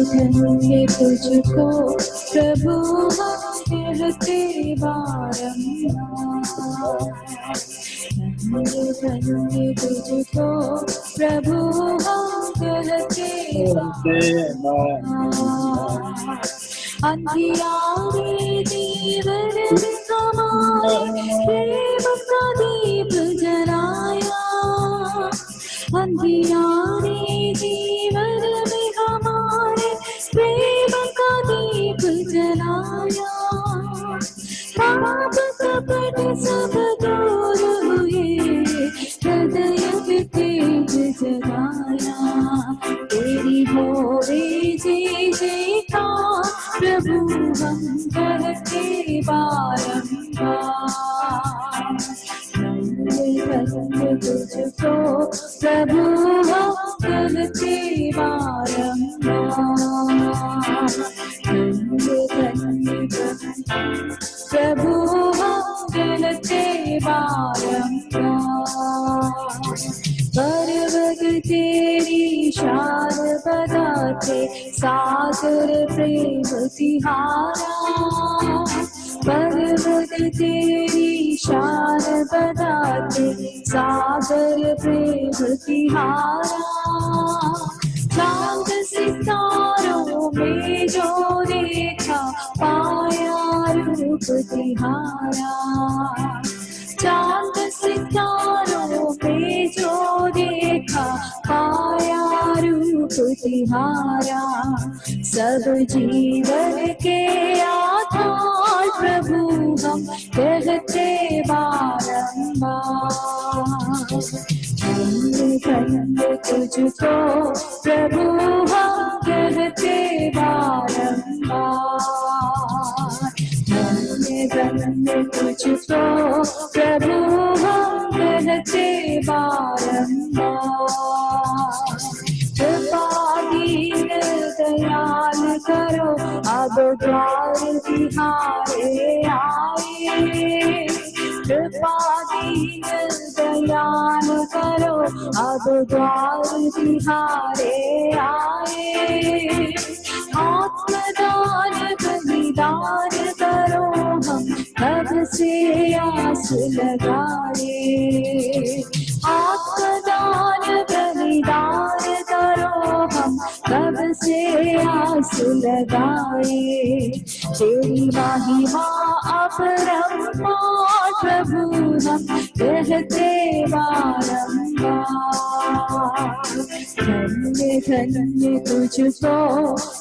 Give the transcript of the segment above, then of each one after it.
धन्य तुझको प्रभु हम कहते बारंबार। धन्य तुझको प्रभु हम कहते बारंबार। अंधियारे जीवन में हमारे प्रेम का दीप जलाया। अंधियारे जीवन में हमारे प्रेम का दीप जलाया। पाप कपट सब दूर हुए, हृदय में तेज जगाया। तेरी होवे जय जयकार प्रभु हम कहते बारंबार। धन्य तुझको प्रभु हम कहते बारंबार। धन्य प्रभु हम कहते बारंबार। पर्वत तेरी शान बताते, सागर प्रेम तिहारा। पर्वत तेरी शान बताते, सागर प्रेम तिहारा। चांद सितारों में जो देखा, पाया रूप तिहारा। चांद सितारों में जो देखा, पाया रूप तिहारा। सब जीवन के आधार प्रभु हम कहते बारंबार। धन्य तुझको प्रभु हम कहते बारंबार। धन्य तुझको प्रभु हम कहते बारंबार। कृपा दीन दयाल करो, अब द्वार तिहारे आए। कृपा दीन दयाल करो, अब द्वार तिहारे आए। आत्मदान बलिदान करो, हम कब से आस लगाए। आत्मदान बलिदान करो, हम कब से आस लगाए। तेरी महिमा अपरंपार प्रभु हम कहते बारंबार। धन्य धन्य तुझको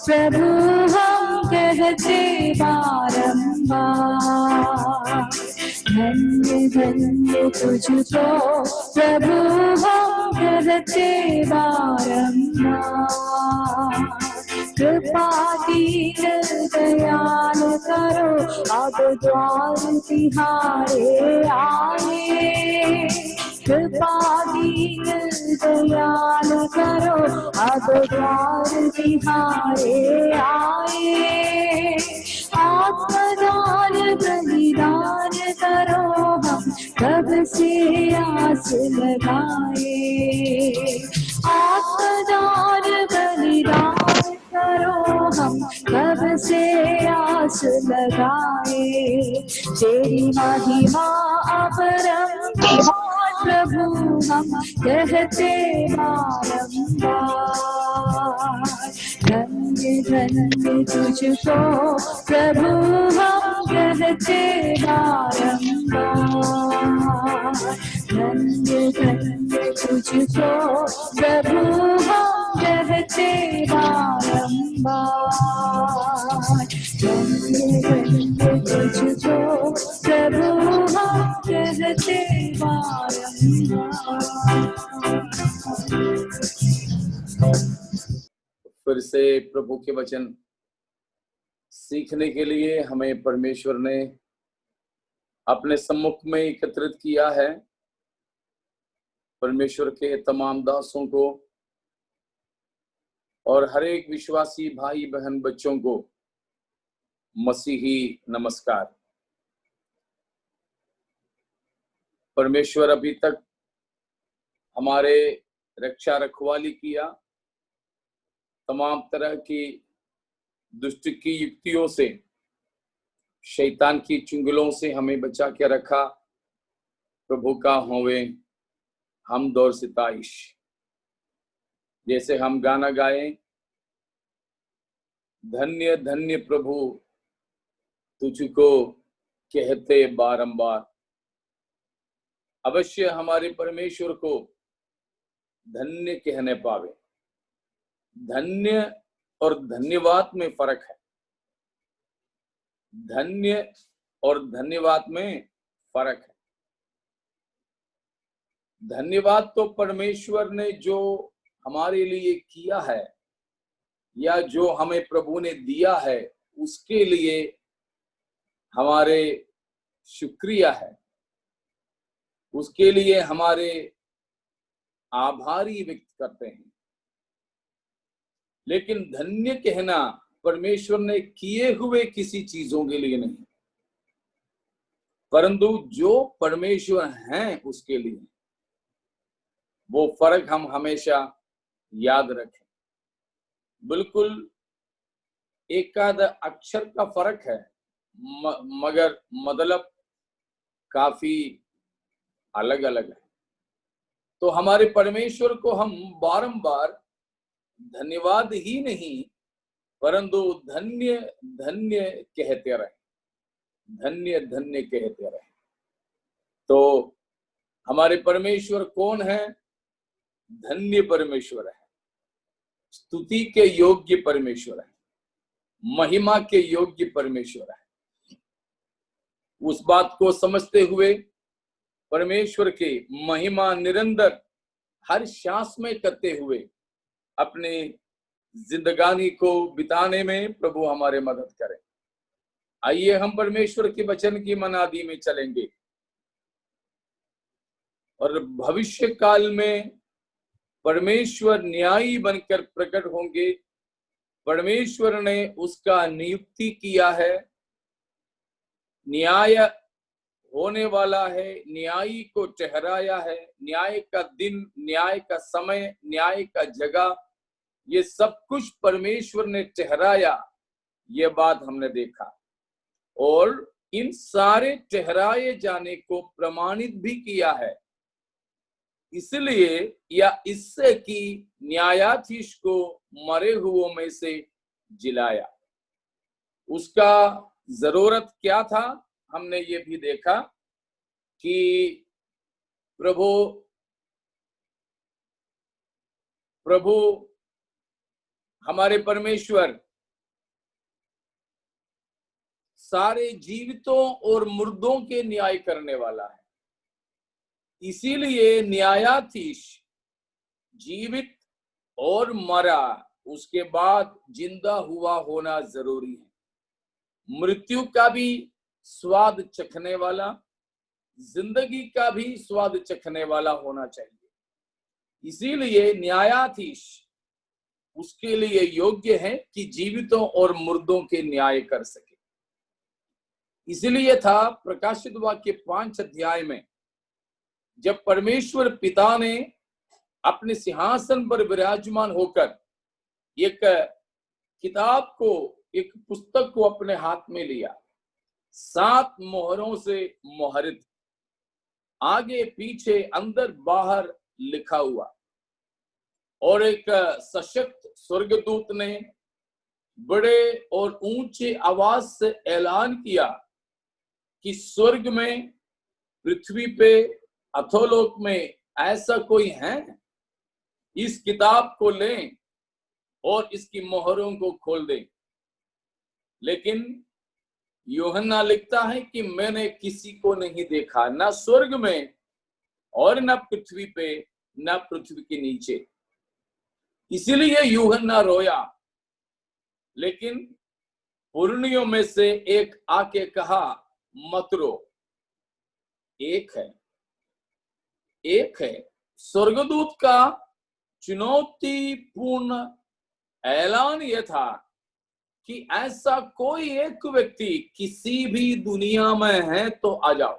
प्रभु हम कहते बारंबार। धन्य धन्य तुझको प्रभु हम कहते बारंबार। कृपा दीन दयाल करो, अब द्वार तिहारे आए। कृपा दीन दयाल करो, अब द्वार तिहारे आए। आत्मदान बलिदान करो, हम कब से आस लगाए। आत्मदान बलिदान करो, हम कब से आस लगाए। तेरी महिमा अपरंपार प्रभु हम कहते बारंबार। धन्य धन्य तुझको प्रभु हम कहते बारंबार। धन्य धन्य तुझको प्रभु हम कहते बारंबार। धन्य धन्य तुझको प्रभु हम कहते बारंबार। फिर से प्रभु के वचन सीखने के लिए हमें परमेश्वर ने अपने सम्मुख में एकत्रित किया है। परमेश्वर के तमाम दासों को और हर एक विश्वासी भाई बहन बच्चों को मसीही नमस्कार। परमेश्वर अभी तक हमारे रक्षा रखवाली किया, तमाम तरह की दुष्ट की युक्तियों से, शैतान की चुंगलों से हमें बचा के रखा। प्रभु का होवे हमद और सिताइश। जैसे हम गाना गाएं, धन्य धन्य प्रभु तुझको कहते बारंबार। अवश्य हमारे परमेश्वर को धन्य कहने पावे। धन्य और धन्यवाद में फर्क है। धन्य और धन्यवाद में फर्क है। धन्यवाद तो परमेश्वर ने जो हमारे लिए किया है या जो हमें प्रभु ने दिया है उसके लिए हमारे शुक्रिया है, उसके लिए हमारे आभारी व्यक्त करते हैं। लेकिन धन्य कहना परमेश्वर ने किए हुए किसी चीजों के लिए नहीं, परंतु जो परमेश्वर हैं उसके लिए। वो फर्क हम हमेशा याद रखें। बिल्कुल एक आध अक्षर का फर्क है, मगर मतलब काफी अलग अलग है। तो हमारे परमेश्वर को हम बारंबार धन्यवाद ही नहीं परंतु धन्य धन्य कहते रहे, धन्य धन्य कहते रहे। तो हमारे परमेश्वर कौन है? धन्य परमेश्वर है, स्तुति के योग्य परमेश्वर है, महिमा के योग्य परमेश्वर है। उस बात को समझते हुए परमेश्वर के महिमा निरंतर हर सांस में करते हुए अपने जिंदगानी को बिताने में प्रभु हमारे मदद करें। आइए हम परमेश्वर के वचन की मनादी में चलेंगे और भविष्य काल में परमेश्वर न्यायी बनकर प्रकट होंगे। परमेश्वर ने उसका नियुक्ति किया है, न्याय होने वाला है, न्यायी को ठहराया है। न्याय का दिन, न्याय का समय, न्याय का जगह, ये सब कुछ परमेश्वर ने ठहराया। ये बात हमने देखा और इन सारे ठहराए जाने को प्रमाणित भी किया है, इसलिए या इससे कि न्यायाधीश को मरे हुओं में से जिलाया। उसका जरूरत क्या था? हमने ये भी देखा कि प्रभु हमारे परमेश्वर सारे जीवितों और मुर्दों के न्याय करने वाला है। इसीलिए न्यायाधीश जीवित और मरा, उसके बाद जिंदा हुआ होना जरूरी है। मृत्यु का भी स्वाद चखने वाला, जिंदगी का भी स्वाद चखने वाला होना चाहिए। इसीलिए न्यायाधीश उसके लिए योग्य है कि जीवितों और मुर्दों के न्याय कर सके। इसलिए था प्रकाशित वाक्य 5 अध्याय में जब परमेश्वर पिता ने अपने सिंहासन पर विराजमान होकर एक किताब को, एक पुस्तक को अपने हाथ में लिया, 7 मोहरों से मोहरित, आगे पीछे अंदर बाहर लिखा हुआ, और एक सशक्त स्वर्गदूत ने बड़े और ऊंचे आवाज से ऐलान किया कि स्वर्ग में, पृथ्वी पे, अधोलोक में ऐसा कोई है? इस किताब को लें और इसकी मोहरों को खोल दें। लेकिन यूहन्ना लिखता है कि मैंने किसी को नहीं देखा, ना स्वर्ग में और न पृथ्वी पे, न पृथ्वी के नीचे। इसीलिए यूहन्ना रोया। लेकिन पुरनियों में से एक आके कहा, मत रो। एक है। स्वर्गदूत का चुनौतीपूर्ण ऐलान यह था कि ऐसा कोई एक व्यक्ति किसी भी दुनिया में है तो आ जाओ,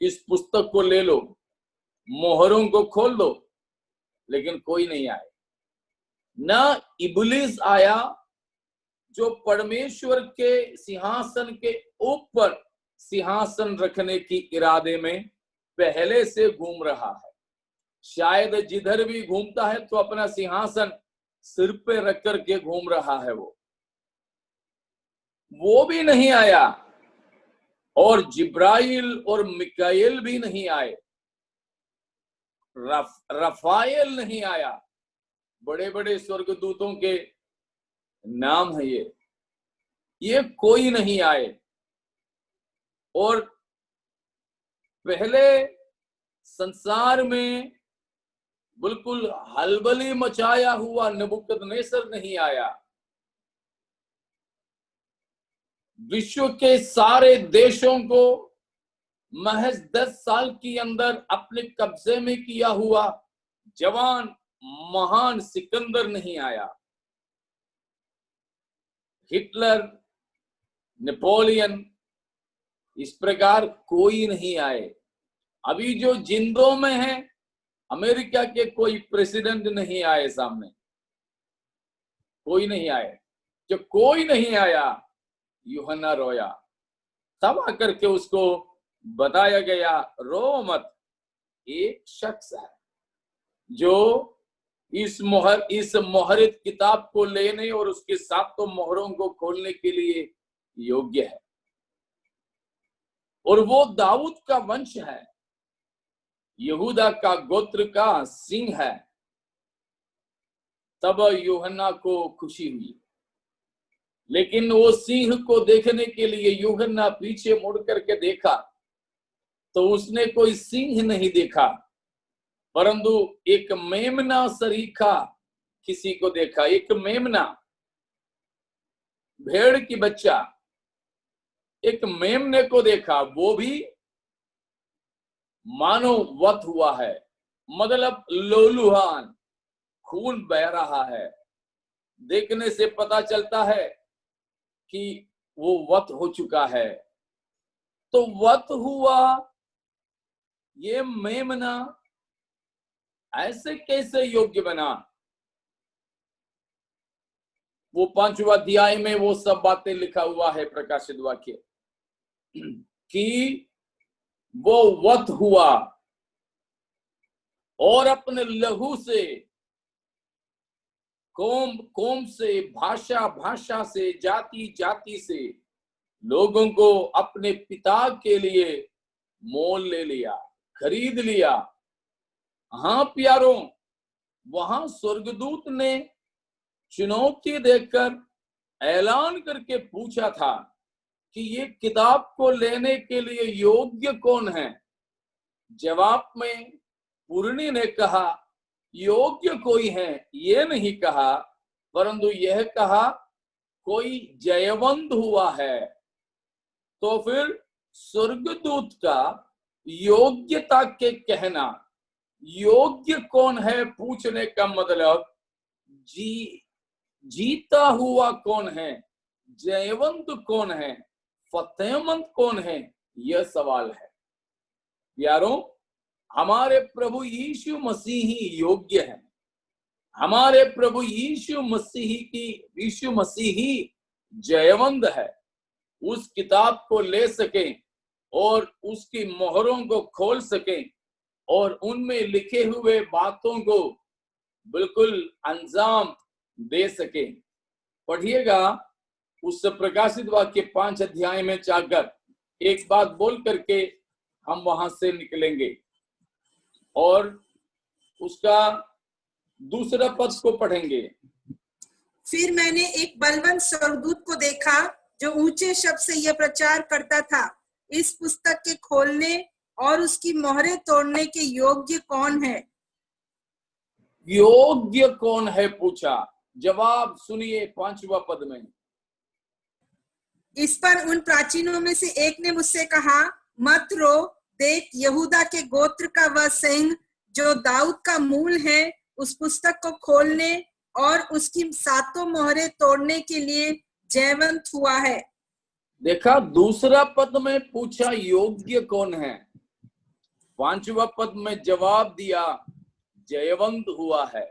इस पुस्तक को ले लो, मोहरों को खोल दो, लेकिन कोई नहीं आया। न इब्लिस आया जो परमेश्वर के सिंहासन के ऊपर सिंहासन रखने की इरादे में पहले से घूम रहा है। शायद जिधर भी घूमता है तो अपना सिंहासन सिर पे रख करके घूम रहा है, वो भी नहीं आया। और जिब्राइल और मिकाएल भी नहीं आए, रफाएल नहीं आया। बड़े बड़े स्वर्गदूतों के नाम है ये कोई नहीं आए। और पहले संसार में बिल्कुल हलबली मचाया हुआ नबूकदनेस्सर नहीं आया। विश्व के सारे देशों को महज 10 साल के अंदर अपने कब्जे में किया हुआ जवान महान सिकंदर नहीं आया। हिटलर, नेपोलियन, इस प्रकार कोई नहीं आए। अभी जो जिंदों में है, अमेरिका के कोई प्रेसिडेंट नहीं आए सामने, कोई नहीं आए। जो कोई नहीं आया, यूहन्ना रोया। तब आकर के उसको बताया गया, रो मत, एक शख्स है जो इस मोहरित किताब को लेने और उसके सातों मोहरों को खोलने के लिए योग्य है, और वो दाऊद का वंश है, यहूदा का गोत्र का सिंह है। तब यूहन्ना को खुशी हुई, लेकिन वो सिंह को देखने के लिए यूहन्ना पीछे मुड़ करके देखा तो उसने कोई सिंह नहीं देखा, परंतु एक मेमना सरीखा किसी को देखा। एक मेमना, भेड़ की बच्चा, एक मेमने को देखा, वो भी मानो वध हुआ है, मतलब लोलुहान, खून बह रहा है। देखने से पता चलता है कि वो वध हो चुका है। तो वध हुआ ये मेमना ऐसे कैसे योग्य बना? वो 5वां अध्याय में वो सब बातें लिखा हुआ है, प्रकाशित वाक्य, कि वो वध हुआ और अपने लहू से, कौम से, भाषा से, जाति से लोगों को अपने पिता के लिए मोल ले लिया, खरीद लिया। हाँ प्यारों, वहां स्वर्गदूत ने चुनौती देकर ऐलान करके पूछा था कि ये किताब को लेने के लिए योग्य कौन है? जवाब में पूर्णी ने कहा, योग्य कोई है ये नहीं कहा, परंतु यह कहा कोई जयवंत हुआ है। तो फिर स्वर्गदूत का योग्यता के कहना, योग्य कौन है पूछने का मतलब जीता हुआ कौन है, जयवंत कौन है, फतेहमंद कौन है, यह सवाल है। यारों, हमारे प्रभु यीशु मसीह ही योग्य है। हमारे प्रभु यीशु मसीह ही जयवंत है। उस किताब को ले सकें और उसकी मोहरों को खोल सकें और उनमें लिखे हुए बातों को बिल्कुल अंजाम दे सकें। पढ़िएगा उस प्रकाशित वाक्य 5 अध्याय में जाकर एक बात बोल करके हम वहां से निकलेंगे और उसका दूसरा पद को पढ़ेंगे। फिर मैंने एक बलवंत स्वर्गदूत को देखा जो ऊंचे शब्द से यह प्रचार करता था, इस पुस्तक के खोलने और उसकी मोहरें तोड़ने के योग्य कौन है? योग्य कौन है पूछा। जवाब सुनिए 5वां पद में। इस पर उन प्राचीनों में से एक ने मुझसे कहा, मत रो, देख यहूदा के गोत्र का वह सिंह जो दाऊद का मूल है, उस पुस्तक को खोलने और उसकी 7 मोहरें तोड़ने के लिए जयवंत हुआ है। देखा, दूसरा पद में पूछा योग्य कौन है, 5वां पद में जवाब दिया जयवंत हुआ है।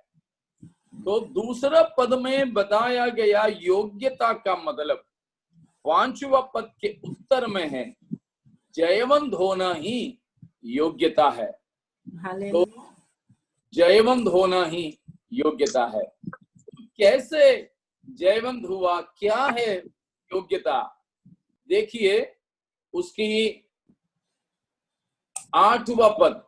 तो दूसरा पद में बताया गया योग्यता का मतलब 5वां पद के उत्तर में है, जयवंत होना ही योग्यता है। तो जयवंत होना ही योग्यता है। कैसे जयवंत हुआ, क्या है योग्यता? देखिए उसकी 8वां पद,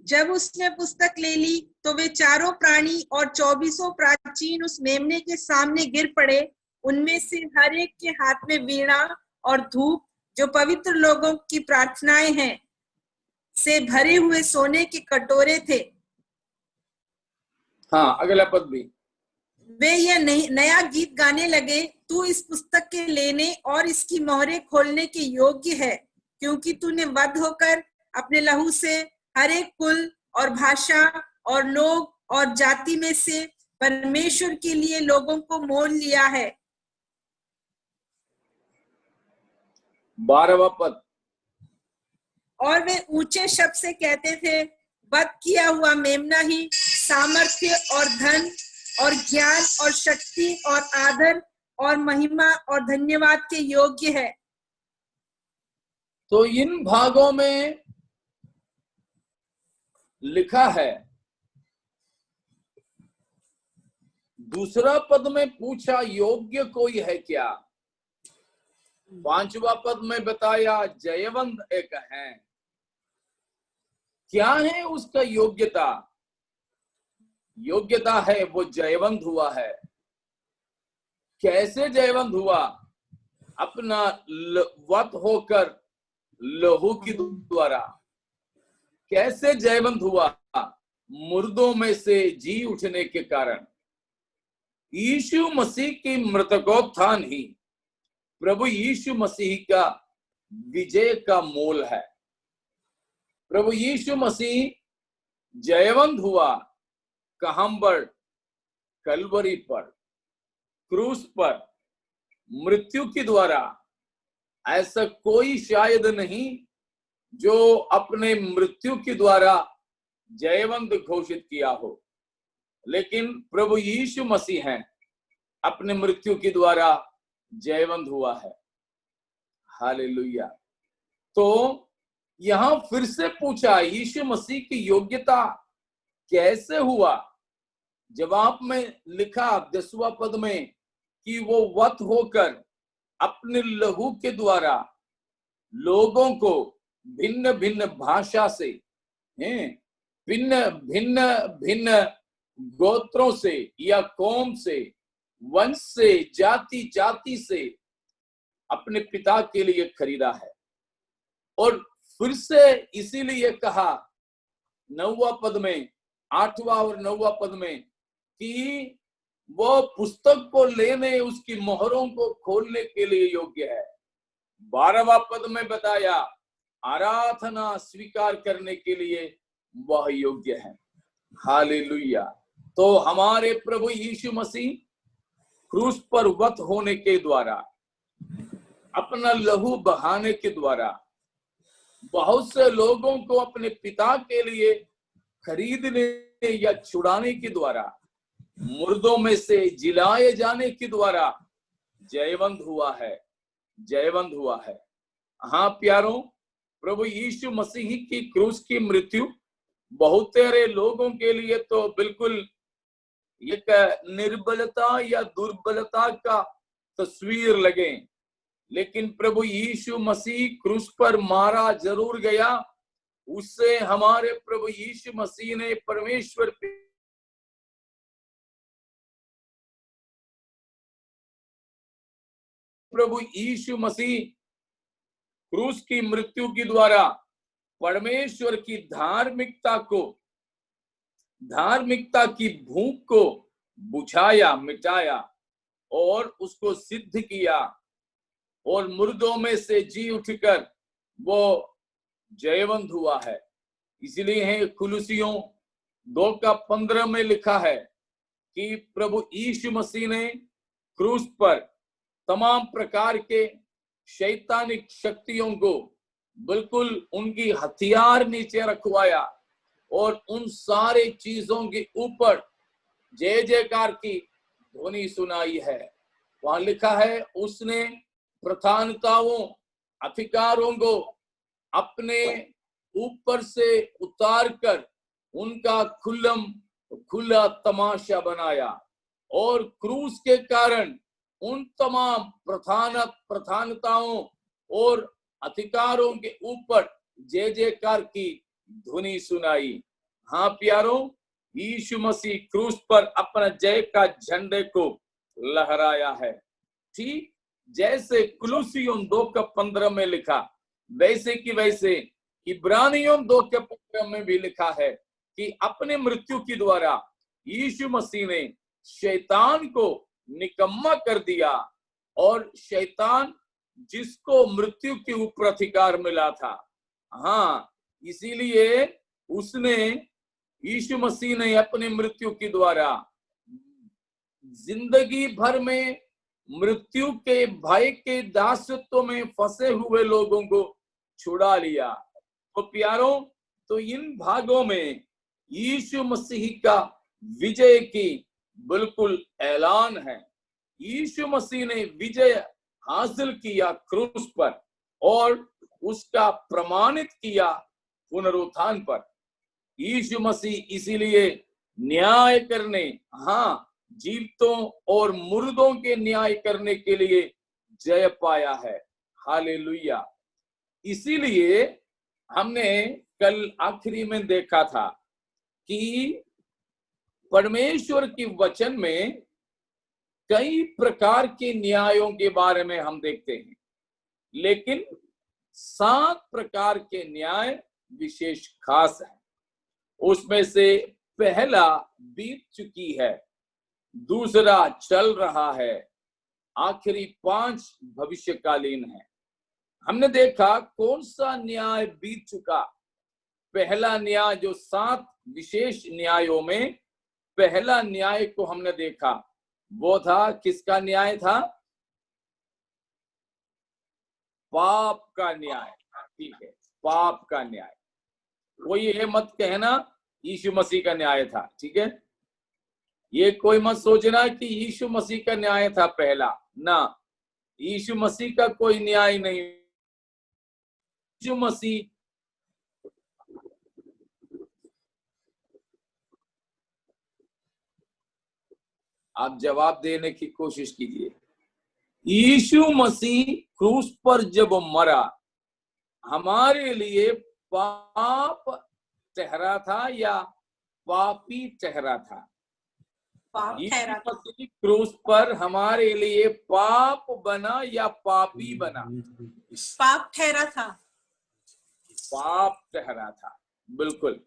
जब उसने पुस्तक ले ली तो वे चारों प्राणी और 24 प्राचीन उस मेमने के सामने गिर पड़े। उनमें से हर एक के हाथ में वीणा और धूप, जो पवित्र लोगों की प्रार्थनाएं हैं, से भरे हुए सोने के कटोरे थे। हाँ, अगला पद भी। वे यह नया गीत गाने लगे, तू इस पुस्तक के लेने और इसकी मोहरें खोलने के योग्य है, क्योंकि तूने वध होकर अपने लहू से हर एक कुल और भाषा और लोग और जाति में से परमेश्वर के लिए लोगों को मोल लिया है। 12वां पद, और वे ऊंचे शब्द से कहते थे, वध किया हुआ मेमना ही सामर्थ्य और धन और ज्ञान और शक्ति और आदर और महिमा और धन्यवाद के योग्य है। तो इन भागों में लिखा है, दूसरा पद में पूछा योग्य कोई है क्या, 5वां पद में बताया जयवंत एक है। क्या है उसका योग्यता? योग्यता है वो जयवंत हुआ है। कैसे जयवंत हुआ? अपना वध होकर लहू के द्वारा। कैसे जयवंत हुआ? मुर्दों में से जी उठने के कारण। यीशु मसीह की मृतकोत्थान ही प्रभु यीशु मसीह का विजय का मोल है। प्रभु यीशु मसीह जयवंत हुआ कहां पर? कलवरी पर, क्रूस पर, मृत्यु के द्वारा। ऐसा कोई शायद नहीं जो अपने मृत्यु के द्वारा जयवंत घोषित किया हो, लेकिन प्रभु यीशु मसीह हैं, अपने मृत्यु के द्वारा जयवंत हुआ है। हालेलुया। तो यहां फिर से पूछा यीशु मसीह की योग्यता कैसे हुआ? जवाब में लिखा 10वां पद में कि वो वध होकर अपने लहू के द्वारा लोगों को भिन्न भिन्न भाषा से, भिन्न भिन्न भिन्न गोत्रों से या कौम से, वंश से, जाति जाति से अपने पिता के लिए खरीदा है। और फिर से इसीलिए कहा 9वां पद में, 8वां और 9वां पद में कि वो पुस्तक को लेने, उसकी मोहरों को खोलने के लिए योग्य है। 12वां पद में बताया आराधना स्वीकार करने के लिए वह योग्य है। हालेलुया। तो हमारे प्रभु यीशु मसीह क्रूस पर वध होने के द्वारा, अपना लहू बहाने के द्वारा बहुत से लोगों को अपने पिता के लिए खरीदने या छुड़ाने के द्वारा, मुर्दों में से जिलाए जाने के द्वारा जयवंत हुआ है, जयवंत हुआ है। हाँ प्यारों, प्रभु यीशु मसीह की क्रूस की मृत्यु बहुत सारे लोगों के लिए तो बिल्कुल एक निर्बलता या दुर्बलता का तस्वीर लगे, लेकिन प्रभु यीशु मसीह क्रूस पर मारा जरूर गया। उससे हमारे प्रभु यीशु मसीह ने परमेश्वर प्रभु यीशु मसीह क्रूस की मृत्यु के द्वारा परमेश्वर की धार्मिकता को, धार्मिकता की भूख को बुझाया, मिटाया और उसको सिद्ध किया, और मुर्दों में से जी उठकर वो जयवंत हुआ है। इसलिए है कुलुसियों 2:15 में लिखा है कि प्रभु यीशु मसीह ने क्रूस पर तमाम प्रकार के शैतानिक शक्तियों को बिल्कुल उनकी हथियार नीचे रखवाया और उन सारे चीजों के ऊपर जय जयकार की ध्वनि सुनाई है। वहां लिखा है, उसने प्रधानताओं अधिकारों को अपने ऊपर से उतार कर उनका खुला तमाशा बनाया और क्रूस के कारण उन तमाम प्रधानताओं और अधिकारों के ऊपर जय जयकार की ध्वनि सुनाई। हाँ प्यारों, यीशु मसीह क्रूस पर अपना जय का झंडे को लहराया है। ठीक जैसे कुलुसियों 2:15 में लिखा, वैसे की वैसे इब्रानियों 2:15 में भी लिखा है कि अपने मृत्यु के द्वारा यीशु मसीह ने शैतान को निकम्मा कर दिया और शैतान जिसको मृत्यु के ऊपर अधिकार मिला था, हाँ इसीलिए उसने यीशु मसीह ने अपने मृत्यु के द्वारा जिंदगी भर में मृत्यु के भय के दासत्व में फंसे हुए लोगों को छुड़ा लिया। तो प्यारों, तो इन भागों में यीशु मसीह का विजय की बिल्कुल ऐलान है। यीशु मसीह ने विजय हासिल किया क्रूस पर और उसका प्रमाणित किया पुनरुत्थान पर। यीशु मसीह इसीलिए न्याय करने, हाँ जीवितों और मुर्दों के न्याय करने के लिए जय पाया है। हालेलुया। इसीलिए हमने कल आखिरी में देखा था कि परमेश्वर के वचन में कई प्रकार के न्यायों के बारे में हम देखते हैं, लेकिन 7 प्रकार के न्याय विशेष खास है। उसमें से पहला बीत चुकी है, दूसरा चल रहा है, आखिरी 5 भविष्यकालीन है। हमने देखा कौन सा न्याय बीत चुका। पहला न्याय जो 7 विशेष न्यायों में पहला न्याय को हमने देखा, वो था किसका न्याय था? पाप का न्याय। ठीक है, पाप का न्याय। कोई ये मत कहना यीशु मसीह का न्याय था, ठीक है? ये कोई मत सोचना कि यीशु मसीह का न्याय था पहला, ना, यीशु मसीह का कोई न्याय नहीं। यीशु मसीह आप जवाब देने की कोशिश कीजिए। यीशु मसीह क्रूस पर जब मरा, हमारे लिए पाप ठहरा था या पापी ठहरा था? यीशु मसीह क्रूस पर हमारे लिए पाप बना या पापी बना? पाप ठहरा था। पाप ठहरा था, बिल्कुल।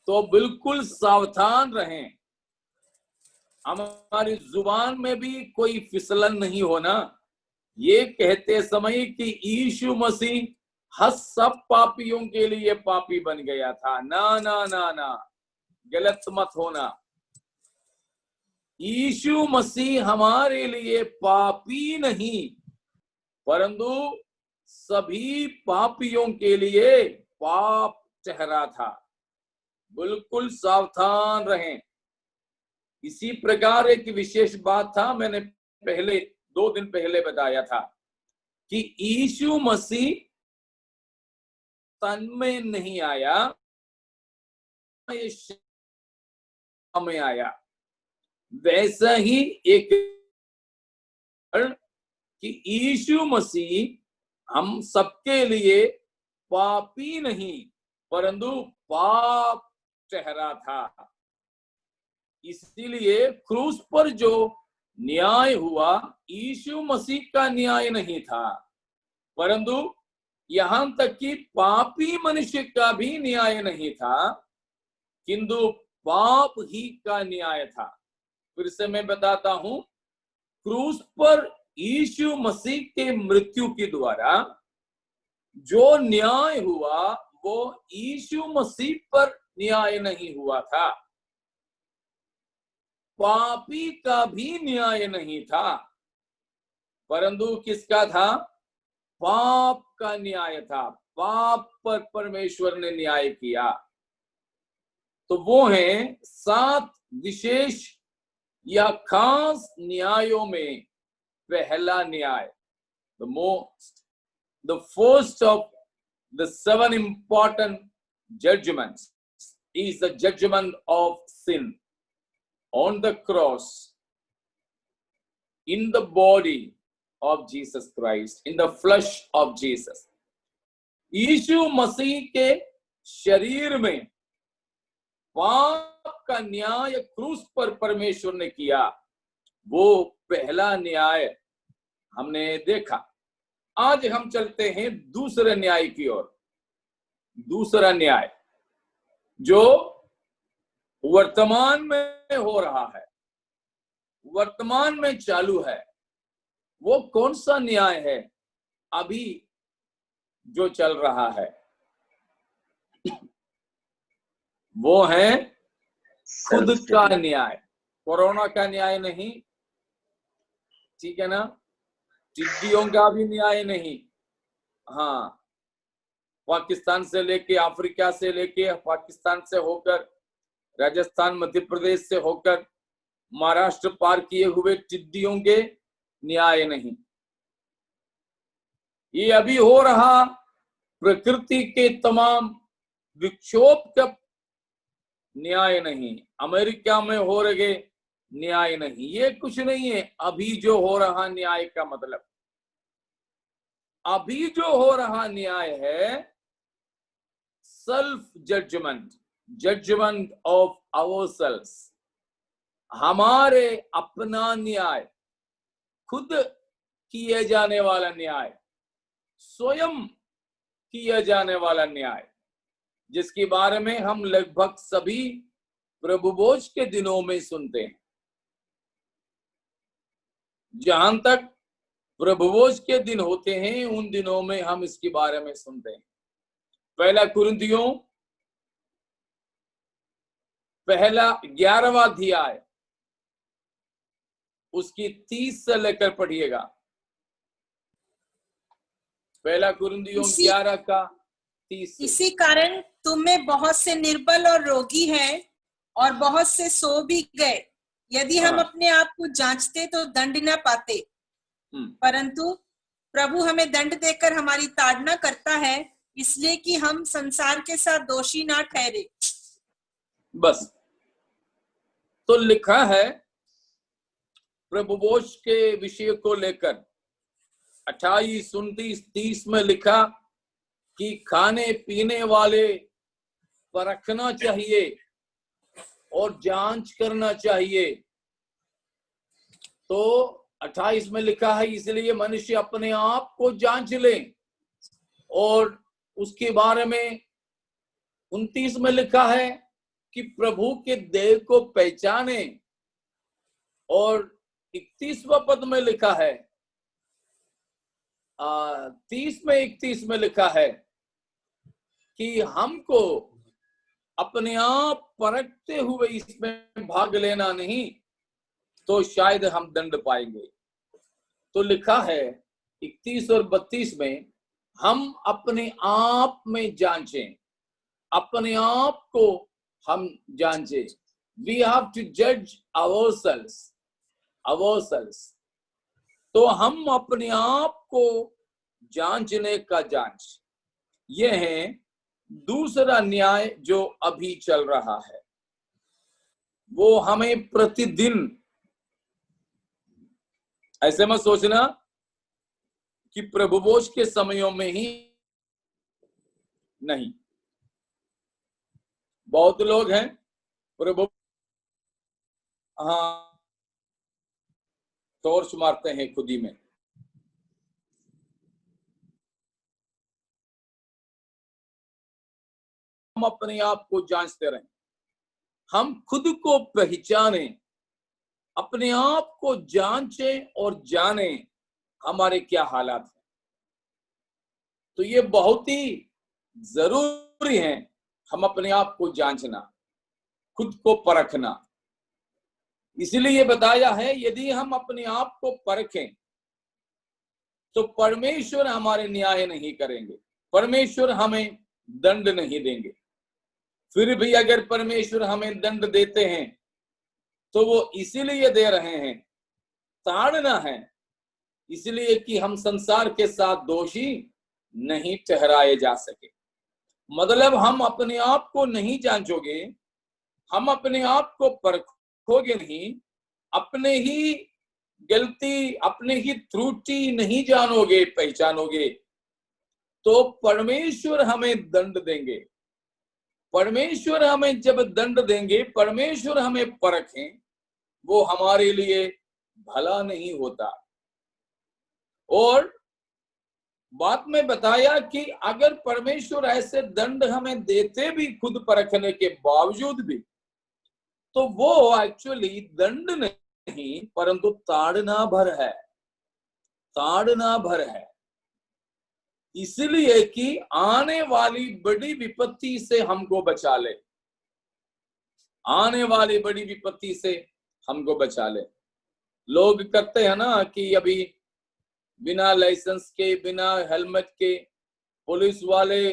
तो बिल्कुल सावधान रहें, हमारी जुबान में भी कोई फिसलन नहीं होना ये कहते समय कि यीशु मसीह सब पापियों के लिए पापी बन गया था। ना ना ना ना, गलत मत होना। यीशु मसीह हमारे लिए पापी नहीं, परंतु सभी पापियों के लिए पाप ठहरा था। बिल्कुल सावधान रहें। इसी प्रकार एक विशेष बात था, मैंने पहले 2 दिन पहले बताया था कि यीशु मसीह तन में नहीं आया, में आया। वैसा ही एक कि यीशु मसीह हम सबके लिए पापी नहीं परंतु पाप ठहरा था। इसीलिए क्रूस पर जो न्याय हुआ यीशु मसीह का न्याय नहीं था, परंतु यहां तक कि पापी मनुष्य का भी न्याय नहीं था, किंतु पाप ही का न्याय था। फिर से मैं बताता हूं, क्रूस पर यीशु मसीह के मृत्यु के द्वारा जो न्याय हुआ वो यीशु मसीह पर न्याय नहीं हुआ था, पापी का भी न्याय नहीं था, परंतु किसका था? पाप का न्याय था। पाप पर परमेश्वर ने न्याय किया। तो वो है 7 विशेष या खास न्यायों में पहला न्याय। The first of the 7 important judgments is the judgment of sin on the cross, in the body of Jesus Christ, in the flesh of Jesus. यीशु मसीह के शरीर में पाप का न्याय क्रूस पर परमेश्वर ने किया। वो पहला न्याय हमने देखा। आज हम चलते हैं दूसरे न्याय की ओर। दूसरा न्याय जो वर्तमान में हो रहा है, वर्तमान में चालू है। वो कौन सा न्याय है अभी जो चल रहा है? वो है खुद का न्याय। कोरोना का न्याय नहीं, ठीक है ना? टिड्डियों का भी न्याय नहीं। हाँ, पाकिस्तान से लेके, अफ्रीका से लेके, पाकिस्तान से होकर, राजस्थान, मध्य प्रदेश से होकर महाराष्ट्र पार किए हुए टिड्डियों के न्याय नहीं। ये अभी हो रहा प्रकृति के तमाम विक्षोभ का न्याय नहीं। अमेरिका में हो रहे न्याय नहीं। ये कुछ नहीं है अभी जो हो रहा न्याय का मतलब। अभी जो हो रहा न्याय है self judgment, judgment of ourselves. हमारे अपना न्याय, खुद किए जाने वाला न्याय, स्वयं किया जाने वाला न्याय, जिसके बारे में हम लगभग सभी प्रभु भोज के दिनों में सुनते हैं। जहां तक प्रभु भोज के दिन होते हैं उन दिनों में हम इसके बारे में सुनते हैं। पहला कुरिन्थियों 11वां अध्याय उसकी 30 से लेकर पढ़िएगा। पहला कुरिन्थियों 11 का 30। इसी कारण तुम में बहुत से निर्बल और रोगी हैं और बहुत से सो भी गए। यदि हम अपने आप को जांचते तो दंड न पाते, परंतु प्रभु हमें दंड देकर हमारी ताड़ना करता है, इसलिए कि हम संसार के साथ दोषी ना ठहरे। बस तो लिखा है प्रभु भोज के विषय को लेकर 28, 29, 30 में लिखा कि खाने पीने वाले परखना चाहिए और जांच करना चाहिए। तो 28 में लिखा है इसलिए मनुष्य अपने आप को जांच ले, और उसके बारे में 29 में लिखा है कि प्रभु के देह को पहचाने, और 31वां पद में लिखा है 31 में लिखा है कि हमको अपने आप परखते हुए इसमें भाग लेना नहीं तो शायद हम दंड पाएंगे। तो लिखा है 31 और 32 में हम अपने आप में जांचें, अपने आप को हम जांचें। We have to judge ourselves. तो हम अपने आप को जांचने का जांच, ये है दूसरा न्याय जो अभी चल रहा है। वो हमें प्रतिदिन, ऐसे मत सोचना कि प्रभु भोज के समयों में ही नहीं। बहुत लोग हैं प्रभु, हाँ, टॉर्च मारते हैं खुद ही में। हम अपने आप को जांचते रहें, हम खुद को पहचाने, अपने आप को जांचें और जाने हमारे क्या हालात हैं। तो ये बहुत ही जरूरी है, हम अपने आप को जांचना, खुद को परखना। इसलिए बताया है यदि हम अपने आप को परखें तो परमेश्वर हमारे न्याय नहीं करेंगे, परमेश्वर हमें दंड नहीं देंगे। फिर भी अगर परमेश्वर हमें दंड देते हैं तो वो इसीलिए दे रहे हैं, ताड़ना है, इसलिए कि हम संसार के साथ दोषी नहीं ठहराए जा सके। मतलब हम अपने आप को नहीं जांचोगे, हम अपने आप को परखोगे नहीं, अपने ही गलती, अपने ही त्रुटि नहीं जानोगे, पहचानोगे, तो परमेश्वर हमें दंड देंगे। परमेश्वर हमें जब दंड देंगे, परमेश्वर हमें परखें, वो हमारे लिए भला नहीं होता। और बात में बताया कि अगर परमेश्वर ऐसे दंड हमें देते भी खुद परखने के बावजूद भी, तो वो एक्चुअली दंड नहीं परंतु ताड़ना भर है, ताड़ना भर है। इसलिए कि आने वाली बड़ी विपत्ति से हमको बचा ले, आने वाली बड़ी विपत्ति से हमको बचा ले। लोग करते हैं ना कि अभी बिना लाइसेंस के, बिना हेलमेट के पुलिस वाले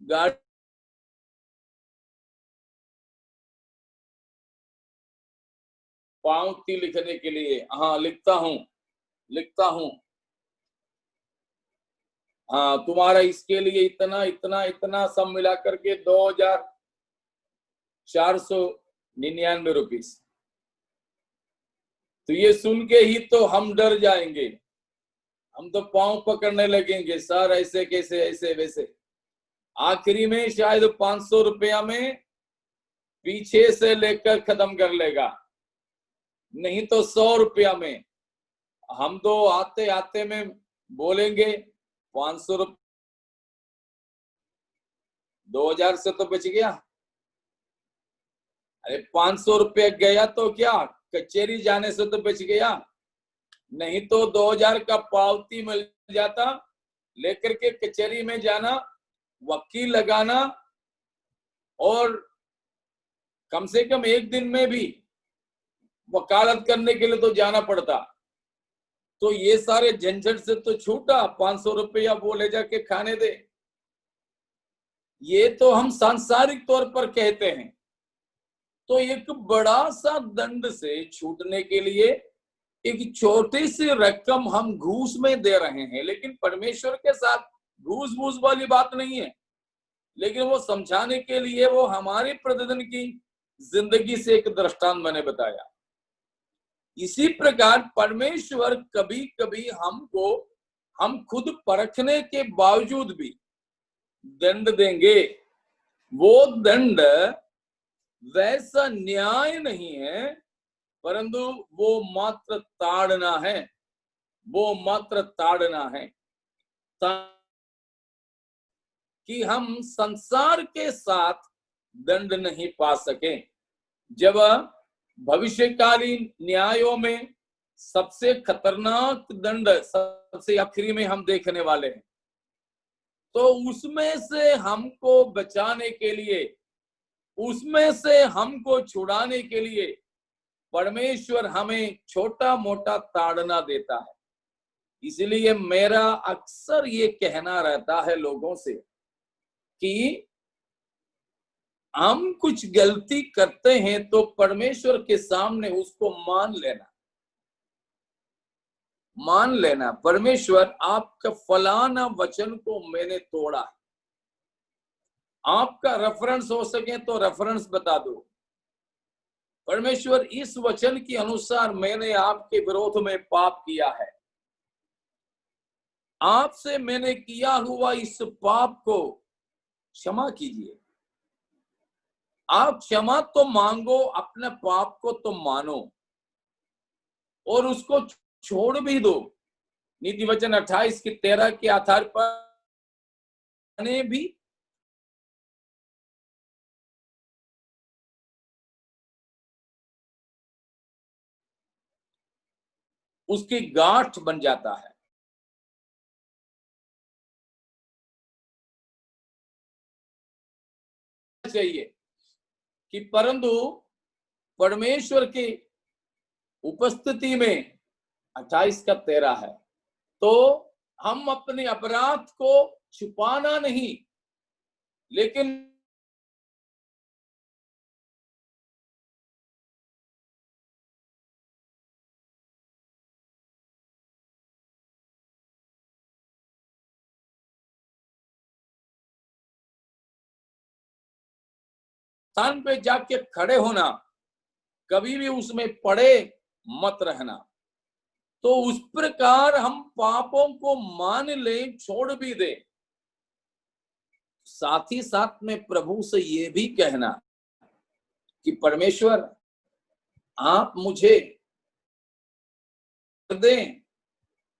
गाड़ी पावती लिखने के लिए, हाँ लिखता हूं, हाँ तुम्हारा इसके लिए इतना इतना इतना सब मिला करके 2499 रुपीस। तो ये सुन के ही तो हम डर जाएंगे, हम तो पांव पकड़ने लगेंगे, सर ऐसे कैसे, ऐसे वैसे। आखिरी में शायद 500 रुपया में पीछे से लेकर खत्म कर लेगा, नहीं तो 100 रुपया में। हम तो आते आते में बोलेंगे 500 रुपये, 2000 से तो बच गया। अरे 500 रुपये गया तो क्या, कचहरी जाने से तो बच गया, नहीं तो 2000 का पावती मिल जाता, लेकर के कचहरी में जाना, वकील लगाना, और कम से कम एक दिन में भी वकालत करने के लिए तो जाना पड़ता। तो ये सारे झंझट से तो छूटा, 500 रुपया वो ले जाके खाने दे। ये तो हम सांसारिक तौर पर कहते हैं। तो एक बड़ा सा दंड से छूटने के लिए एक छोटी सी रकम हम घूस में दे रहे हैं, लेकिन परमेश्वर के साथ घूस वूस वाली बात नहीं है। लेकिन वो समझाने के लिए वो हमारी प्रतिदिन की जिंदगी से एक दृष्टांत मैंने बताया। इसी प्रकार परमेश्वर कभी कभी हमको, हम खुद परखने के बावजूद भी दंड देंगे। वो दंड वैसा न्याय नहीं है, परंतु वो मात्र ताड़ना है, वो मात्र ताड़ना है, कि हम संसार के साथ दंड नहीं पा सके। जब भविष्यकालीन न्यायों में सबसे खतरनाक दंड सबसे आखिरी में हम देखने वाले हैं, तो उसमें से हमको बचाने के लिए, उसमें से हमको छुड़ाने के लिए परमेश्वर हमें छोटा मोटा ताड़ना देता है। इसलिए मेरा अक्सर ये कहना रहता है लोगों से कि हम कुछ गलती करते हैं तो परमेश्वर के सामने उसको मान लेना, परमेश्वर आपका फलाना वचन को मैंने तोड़ा, आपका रेफरेंस हो सके तो रेफरेंस बता दो। परमेश्वर इस वचन के अनुसार मैंने आपके विरोध में पाप किया है, आपसे मैंने किया हुआ इस पाप को क्षमा कीजिए। आप क्षमा तो मांगो, अपने पाप को तो मानो और उसको छोड़ भी दो। नीति वचन 28 की 13 के आधार पर भी उसकी गांठ बन जाता है। चाहिए कि परंतु परमेश्वर के उपस्थिति में 28:13 है। तो हम अपने अपराध को छुपाना नहीं, लेकिन स्थान पे जाके खड़े होना, कभी भी उसमें पड़े मत रहना। तो उस प्रकार हम पापों को मान लें, छोड़ भी दे। साथ ही साथ में प्रभु से ये भी कहना कि परमेश्वर आप मुझे दें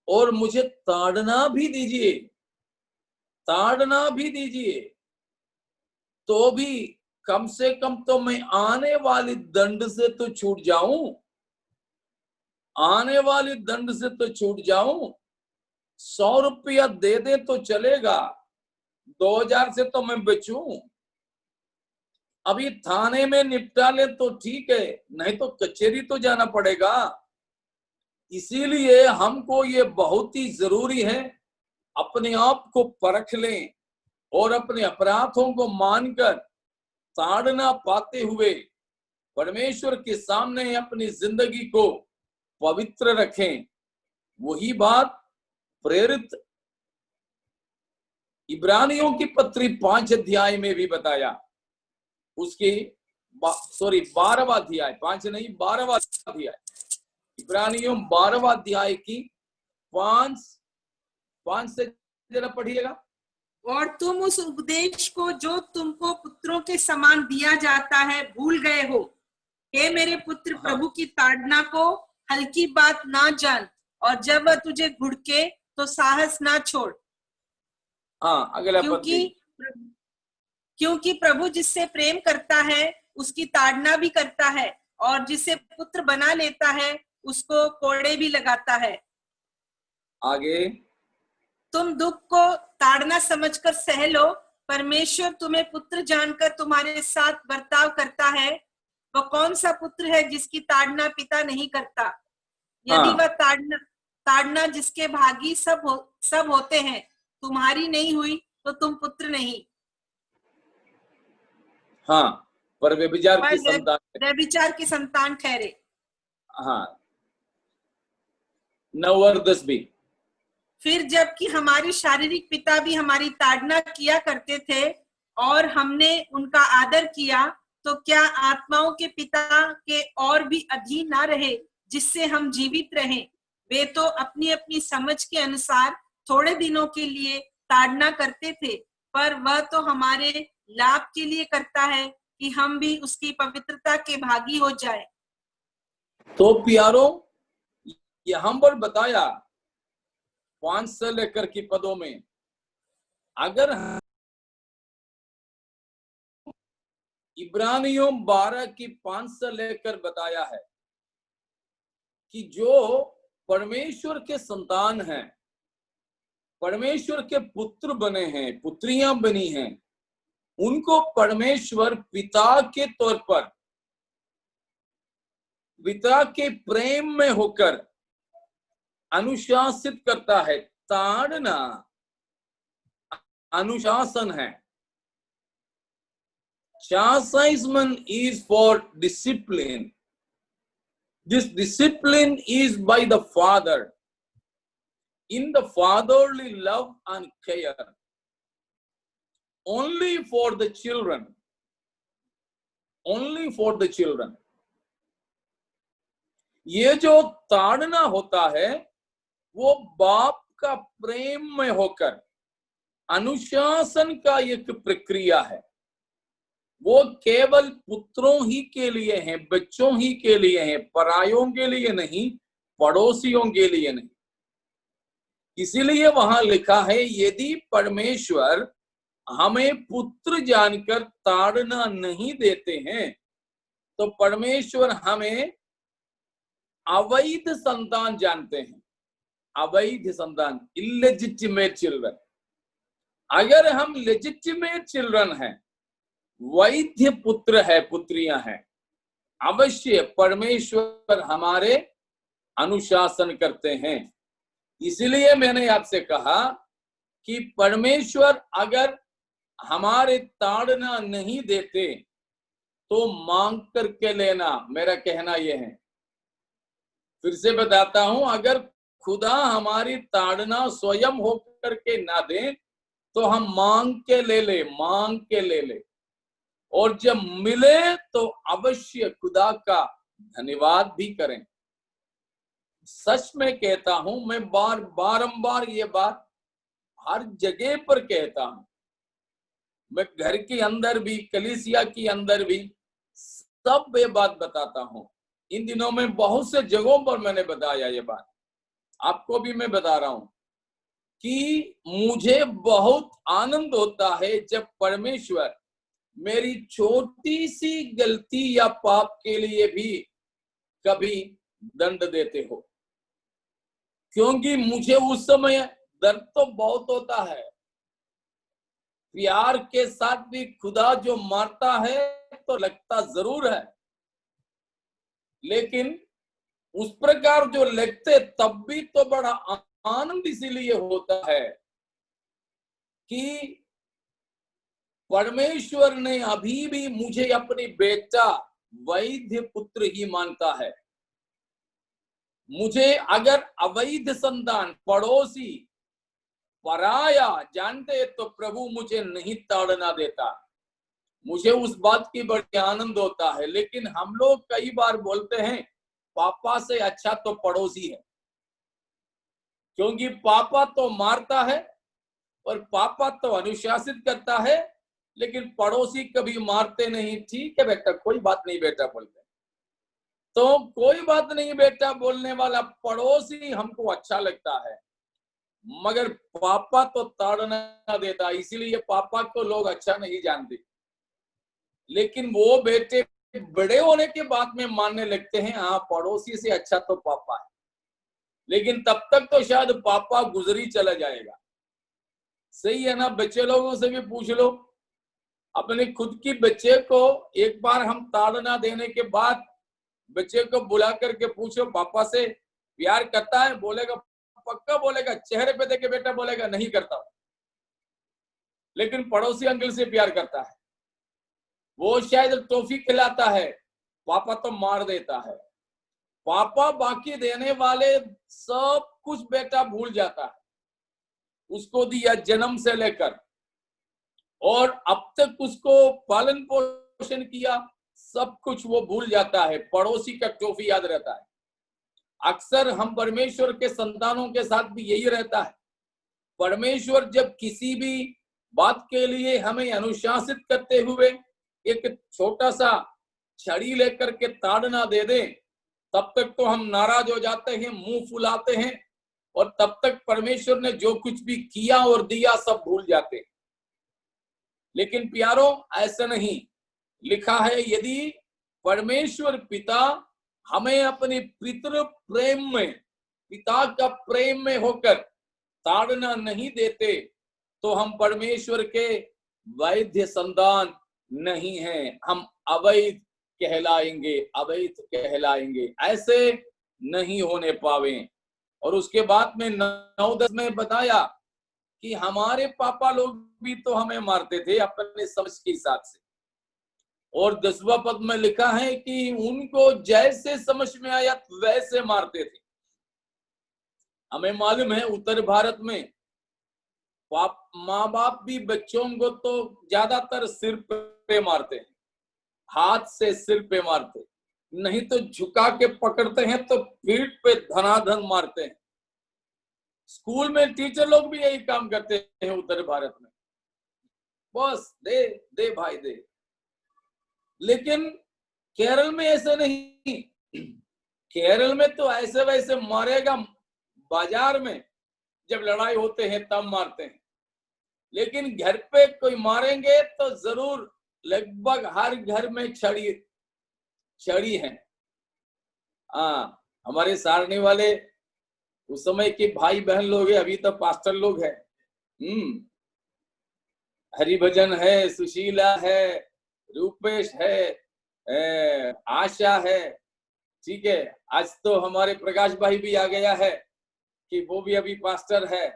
और मुझे ताड़ना भी दीजिए, ताड़ना भी दीजिए, तो भी कम से कम तो मैं आने वाली दंड से तो छूट जाऊं, आने वाली दंड से तो छूट जाऊं। 100 रुपया दे दे तो चलेगा, 2000 से तो मैं बचूं। अभी थाने में निपटा ले तो ठीक है, नहीं तो कचहरी तो जाना पड़ेगा। इसीलिए हमको ये बहुत ही जरूरी है, अपने आप को परख लें और अपने अपराधों को मानकर ताड़ना पाते हुए परमेश्वर के सामने अपनी जिंदगी को पवित्र रखें। वही बात प्रेरित इब्रानियों की पत्री 5 अध्याय में भी बताया। उसकी 12वां अध्याय, 5 नहीं 12वां अध्याय, इब्रानियों 12वां अध्याय की 5 से जरा पढ़िएगा। और तुम उस उपदेश को जो तुमको पुत्रों के समान दिया जाता है भूल गए हो। हे मेरे पुत्र, प्रभु की ताड़ना को हल्की बात ना जान, और जब वह तुझे घुड़के तो साहस ना छोड़। हाँ, अगला क्योंकि प्रभु जिससे प्रेम करता है उसकी ताड़ना भी करता है, और जिसे पुत्र बना लेता है उसको कोड़े भी लगाता है। आगे, तुम दुख को ताड़ना समझकर सह लो। परमेश्वर तुम्हें पुत्र जानकर तुम्हारे साथ बर्ताव करता है। वो कौन सा पुत्र है जिसकी ताड़ना पिता नहीं करता? यदि वह ताड़ना जिसके भागी सब होते हैं तुम्हारी नहीं हुई तो तुम पुत्र नहीं। हाँ, पर व्यभिचार की संतान ठहरे। हाँ, 9 और 10 भी। फिर जबकि हमारे शारीरिक पिता भी हमारी ताड़ना किया करते थे और हमने उनका आदर किया, तो क्या आत्माओं के पिता के और भी अधीन ना रहे जिससे हम जीवित रहें? वे तो अपनी अपनी समझ के अनुसार थोड़े दिनों के लिए ताड़ना करते थे, पर वह तो हमारे लाभ के लिए करता है कि हम भी उसकी पवित्रता के भागी हो जाए। तो प्यारों, यहाँ पर बताया 5 से लेकर के पदों में, अगर इब्रानियों 12 की 5 से लेकर बताया है कि जो परमेश्वर के संतान हैं, परमेश्वर के पुत्र बने हैं, पुत्रियां बनी हैं, उनको परमेश्वर पिता के तौर पर, पिता के प्रेम में होकर अनुशासित करता है। ताड़ना अनुशासन है। Chastisement is for discipline. This discipline is by the Father in the fatherly love and care, only for the children, only for the children. ये जो ताड़ना होता है वो बाप का प्रेम में होकर अनुशासन का एक प्रक्रिया है। वो केवल पुत्रों ही के लिए है, बच्चों ही के लिए है, परायों के लिए नहीं, पड़ोसियों के लिए नहीं। इसीलिए वहां लिखा है, यदि परमेश्वर हमें पुत्र जानकर ताड़ना नहीं देते हैं तो परमेश्वर हमें अवैध संतान जानते हैं। अवैध संतान, इलेजिटिमेट चिल्ड्रन। अगर हम लेजिटिमेट चिल्ड्रन हैं, वैध पुत्र है, पुत्रियां हैं, अवश्य परमेश्वर हमारे अनुशासन करते हैं। इसलिए मैंने आपसे कहा कि परमेश्वर अगर हमारे ताड़ना नहीं देते तो मांग करके लेना, मेरा कहना यह है। फिर से बताता हूं, अगर खुदा हमारी ताड़ना स्वयं होकर के ना दे तो हम मांग के ले ले, और जब मिले तो अवश्य खुदा का धन्यवाद भी करें। सच में कहता हूं, मैं बारंबार ये बात हर जगह पर कहता हूं, मैं घर के अंदर भी, कलीसिया के अंदर भी सब ये बात बताता हूं। इन दिनों में बहुत से जगहों पर मैंने बताया ये बात, आपको भी मैं बता रहा हूं कि मुझे बहुत आनंद होता है जब परमेश्वर मेरी छोटी सी गलती या पाप के लिए भी कभी दंड देते हो, क्योंकि मुझे उस समय दर्द तो बहुत होता है। प्यार के साथ भी खुदा जो मारता है तो लगता जरूर है, लेकिन उस प्रकार जो लगते तब भी तो बड़ा आनंद इसीलिए होता है कि परमेश्वर ने अभी भी मुझे अपनी बेटा वैध पुत्र ही मानता है। मुझे अगर अवैध संतान, पड़ोसी, पराया जानते तो प्रभु मुझे नहीं ताड़ना देता। मुझे उस बात की बड़ी आनंद होता है। लेकिन हम लोग कई बार बोलते हैं पापा से अच्छा तो पड़ोसी है, क्योंकि पापा तो मारता है और पापा तो अनुशासित करता है, लेकिन पड़ोसी कभी मारते नहीं। ठीक है बेटा, कोई बात नहीं बेटा बोलते, तो कोई बात नहीं बेटा बोलने वाला पड़ोसी हमको अच्छा लगता है, मगर पापा तो ताड़ना देता, इसीलिए पापा को लोग अच्छा नहीं जानते। लेकिन वो बेटे बड़े होने के बाद में मानने लगते हैं हाँ पड़ोसी से अच्छा तो पापा है, लेकिन तब तक तो शायद पापा गुजरी चला जाएगा। सही है ना? बच्चे लोगों से भी पूछ लो, अपने खुद की बच्चे को एक बार हम ताड़ना देने के बाद बच्चे को बुला करके पूछो पापा से प्यार करता है, बोलेगा पक्का बोलेगा, चेहरे पे देखे बेटा बोलेगा नहीं करता। लेकिन पड़ोसी अंकल से प्यार करता है, वो शायद टॉफी खिलाता है, पापा तो मार देता है। पापा बाकी देने वाले सब कुछ बेटा भूल जाता है, उसको दिया जन्म से लेकर और अब तक उसको पालन पोषण किया, सब कुछ वो भूल जाता है। पड़ोसी का टॉफी याद रहता है। अक्सर हम परमेश्वर के संतानों के साथ भी यही रहता है। परमेश्वर जब किसी भी बात के लिए हमें अनुशासित करते हुए एक छोटा सा छड़ी लेकर के ताड़ना दे दे, तब तक तो हम नाराज हो जाते हैं, मुंह फुलाते हैं, और तब तक परमेश्वर ने जो कुछ भी किया और दिया सब भूल जाते हैं। लेकिन प्यारों, ऐसा नहीं लिखा है, यदि परमेश्वर पिता हमें अपने पितृ प्रेम में, पिता का प्रेम में होकर ताड़ना नहीं देते तो हम परमेश्वर के वैध संतान नहीं हैं, हम अवैध कहलाएंगे, अवैध कहलाएंगे। ऐसे नहीं होने पावे। और उसके बाद में 9-10 में बताया कि हमारे पापा लोग भी तो हमें मारते थे अपने समझ के हिसाब से, और 10वां पद में लिखा है कि उनको जैसे समझ में आया वैसे मारते थे। हमें मालूम है उत्तर भारत में माँ बाप भी बच्चों को तो ज्यादातर सिर पे मारते हैं, हाथ से सिर पे मारते, नहीं तो झुका के पकड़ते हैं तो पीठ पे धनाधन मारते हैं। स्कूल में टीचर लोग भी यही काम करते हैं उत्तर भारत में, बस दे दे भाई दे। लेकिन केरल में ऐसे नहीं। केरल में तो ऐसे वैसे मारेगा, बाजार में जब लड़ाई होते हैं तब मारते हैं, लेकिन घर पे कोई मारेंगे तो जरूर लगभग हर घर में छड़ी है। हाँ, हमारे सारणी वाले उस समय के भाई बहन लोग हैं, अभी तो पास्टर लोग हैं। हरिभजन है, सुशीला है, रूपेश है, आशा है, ठीक है, आज तो हमारे प्रकाश भाई भी आ गया है कि वो भी अभी पास्टर है।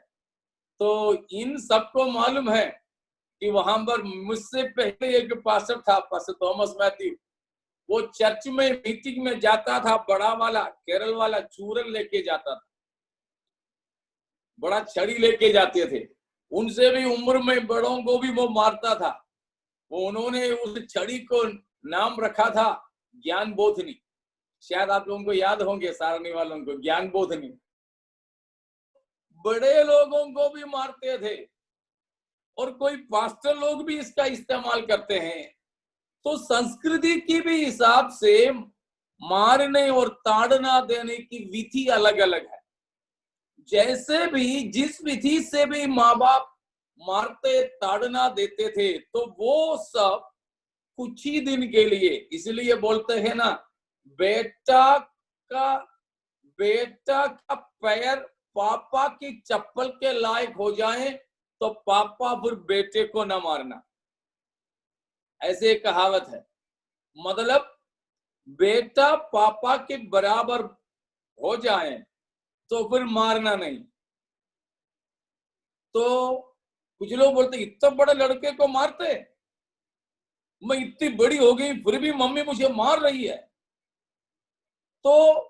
तो इन सबको मालूम है कि वहां पर मुझसे पहले एक पास्टर था, पास्टर थॉमस मैथ्यू। वो चर्च में मीटिंग में जाता था, बड़ा वाला केरल वाला चूरन लेके जाता था, बड़ा छड़ी लेके जाते थे। उनसे भी उम्र में बड़ों को भी वो मारता था। वो उन्होंने उस छड़ी को नाम रखा था ज्ञान बोधनी। शायद आप लोगों को याद होंगे, सारणी वालों को, ज्ञान बोधनी। बड़े लोगों को भी मारते थे और कोई पास्टर लोग भी इसका इस्तेमाल करते हैं। तो संस्कृति की भी हिसाब से मारने और ताड़ना देने की विधि अलग अलग है। जैसे भी जिस विधि से भी माँ बाप मारते ताड़ना देते थे, तो वो सब कुछ ही दिन के लिए, इसलिए बोलते हैं ना, बेटा का पैर पापा की चप्पल के लायक हो जाए तो पापा फिर बेटे को न मारना, ऐसे एक कहावत है। मतलब बेटा पापा के बराबर हो जाए तो फिर मारना नहीं। तो कुछ लोग बोलते इतना बड़े लड़के को मारते, मैं इतनी बड़ी हो गई फिर भी मम्मी मुझे मार रही है। तो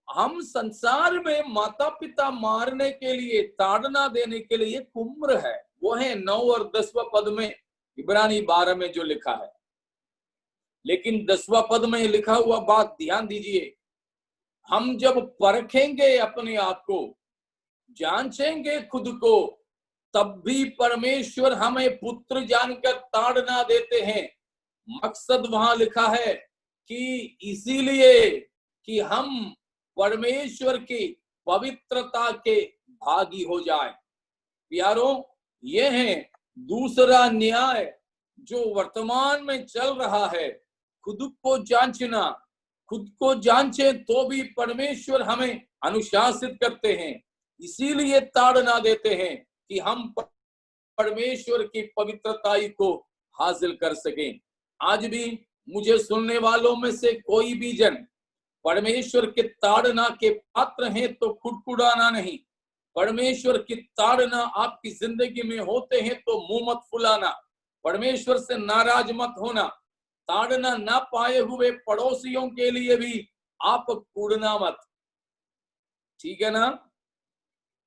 हम संसार में माता पिता मारने के लिए, ताड़ना देने के लिए एक उम्र है, वो है 9 और 10वां पद में, इब्रानी 12 में जो लिखा है। लेकिन 10वां पद में लिखा हुआ बात ध्यान दीजिए, हम जब परखेंगे अपने आप को, जांचेंगे खुद को, तब भी परमेश्वर हमें पुत्र जानकर ताड़ना देते हैं। मकसद वहां लिखा है कि इसीलिए कि हम परमेश्वर की पवित्रता के भागी हो जाए। प्यारों, ये है दूसरा न्याय जो वर्तमान में चल रहा है, खुद को जांचना। खुद को जांचे तो भी परमेश्वर हमें अनुशासित करते हैं, इसीलिए ताड़ना देते हैं कि हम परमेश्वर की पवित्रता को हासिल कर सकें। आज भी मुझे सुनने वालों में से कोई भी जन परमेश्वर के ताड़ना के पात्र हैं तो कुड़कुड़ाना नहीं। परमेश्वर की ताड़ना आपकी जिंदगी में होते हैं तो मुंह मत फुलाना, परमेश्वर से नाराज मत होना। ताड़ना ना पाए हुए पड़ोसियों के लिए भी आप कूड़ना मत, ठीक है ना।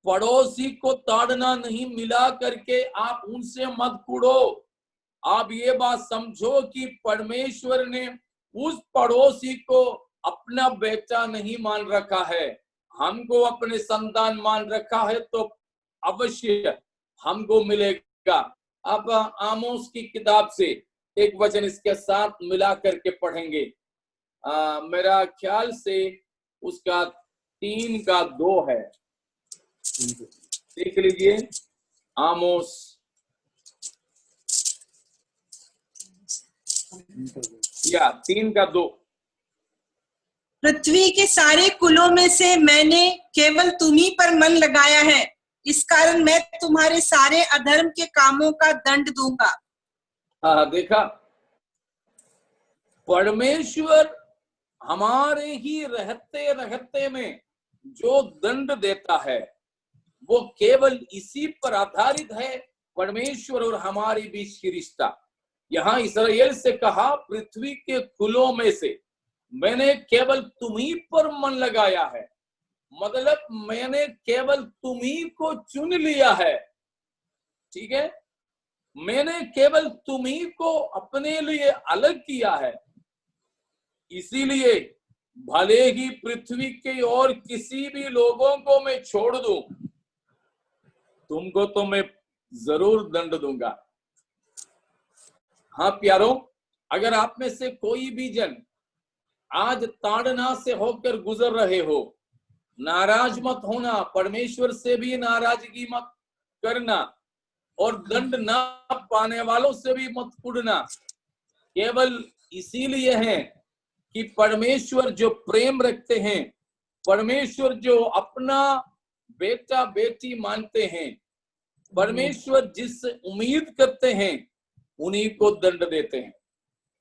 पड़ोसी को ताड़ना नहीं मिला करके आप उनसे मत कूड़ो। आप ये बात समझो कि परमेश्वर ने उस पड़ोसी को अपना बेटा नहीं मान रखा है, हमको अपने संतान मान रखा है, तो अवश्य हमको मिलेगा। अब आमोस की किताब से एक वचन इसके साथ मिला करके पढ़ेंगे। मेरा ख्याल से उसका 3:2 है, देख लीजिए। आमोस या 3:2। पृथ्वी के सारे कुलों में से मैंने केवल तुम्ही पर मन लगाया है, इस कारण मैं तुम्हारे सारे अधर्म के कामों का दंड दूंगा। हाँ, देखा, परमेश्वर हमारे ही रहते रहते में जो दंड देता है वो केवल इसी पर आधारित है, परमेश्वर और हमारे बीच की रिश्ता। यहाँ इस्राएल से कहा, पृथ्वी के कुलों में से मैंने केवल तुम्ही पर मन लगाया है, मतलब मैंने केवल तुम्ही को चुन लिया है, ठीक है। मैंने केवल तुम्ही को अपने लिए अलग किया है, इसीलिए भले ही पृथ्वी के और किसी भी लोगों को मैं छोड़ दूं, तुमको तो मैं जरूर दंड दूंगा। हाँ प्यारों, अगर आप में से कोई भी जन आज ताड़ना से होकर गुजर रहे हो, नाराज मत होना, परमेश्वर से भी नाराजगी मत करना और दंड ना पाने वालों से भी मत कुड़ना। केवल इसीलिए है कि परमेश्वर जो प्रेम रखते हैं, परमेश्वर जो अपना बेटा बेटी मानते हैं, परमेश्वर जिससे उम्मीद करते हैं, उन्हीं को दंड देते हैं।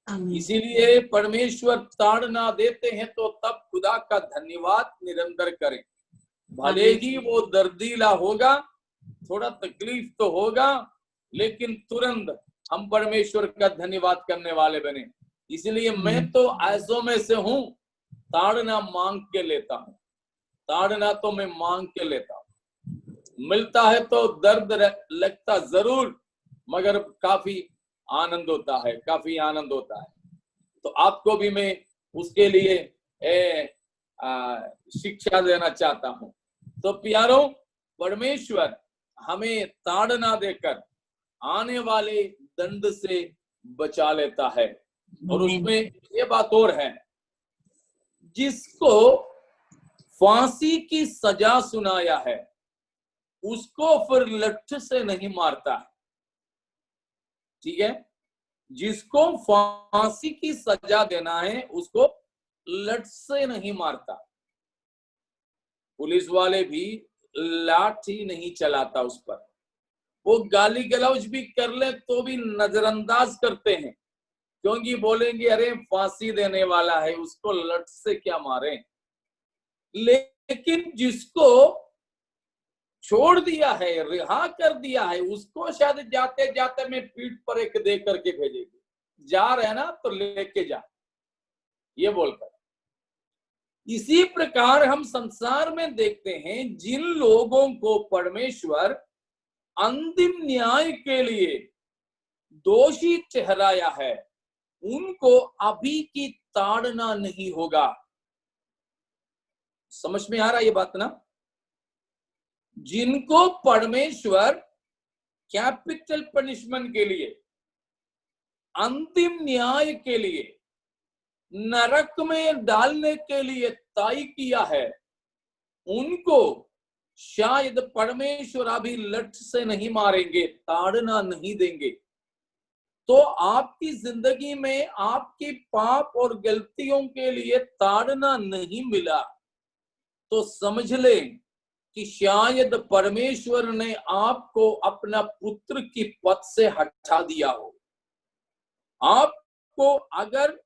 आमीन। इसीलिए परमेश्वर ताड़ना देते हैं तो तब खुदा का धन्यवाद निरंतर करें। भले ही वो दर्दीला होगा, थोड़ा तकलीफ तो होगा, लेकिन तुरंत हम परमेश्वर का धन्यवाद करने वाले बने। इसलिए मैं तो ऐसों में से हूं, ताड़ना मांग के लेता हूं। ताड़ना तो मैं मांग के लेता हूं। मिलता है तो दर्द लगता जरूर, मगर काफी आनंद होता है, काफी आनंद होता है। तो आपको भी मैं उसके लिए शिक्षा देना चाहता हूं। तो प्यारों, परमेश्वर हमें ताड़ना देकर आने वाले दंड से बचा लेता है। और उसमें ये बात और है, जिसको फांसी की सजा सुनाया है उसको फिर लठ से नहीं मारता है। ठीक है, जिसको फांसी की सजा देना है उसको लठ से नहीं मारता। पुलिस वाले भी लाठी नहीं चलाता उस पर। वो गाली गलौज भी कर ले तो भी नजरअंदाज करते हैं, क्योंकि बोलेंगे अरे फांसी देने वाला है, उसको लठ से क्या मारें। लेकिन जिसको छोड़ दिया है, रिहा कर दिया है, उसको शायद जाते जाते मैं पीठ पर एक दे करके भेजेगी, जा रहे ना तो लेके जा, ये बोलकर। इसी प्रकार हम संसार में देखते हैं, जिन लोगों को परमेश्वर अंतिम न्याय के लिए दोषी ठहराया है, उनको अभी की ताड़ना नहीं होगा। समझ में आ रहा ये बात ना? जिनको परमेश्वर कैपिटल पनिशमेंट के लिए, अंतिम न्याय के लिए, नरक में डालने के लिए तय किया है, उनको शायद परमेश्वर अभी लठ से नहीं मारेंगे, ताड़ना नहीं देंगे। तो आपकी जिंदगी में आपकी पाप और गलतियों के लिए ताड़ना नहीं मिला तो समझ लें कि शायद परमेश्वर ने आपको अपना पुत्र की पद से हटा दिया हो। आपको अगर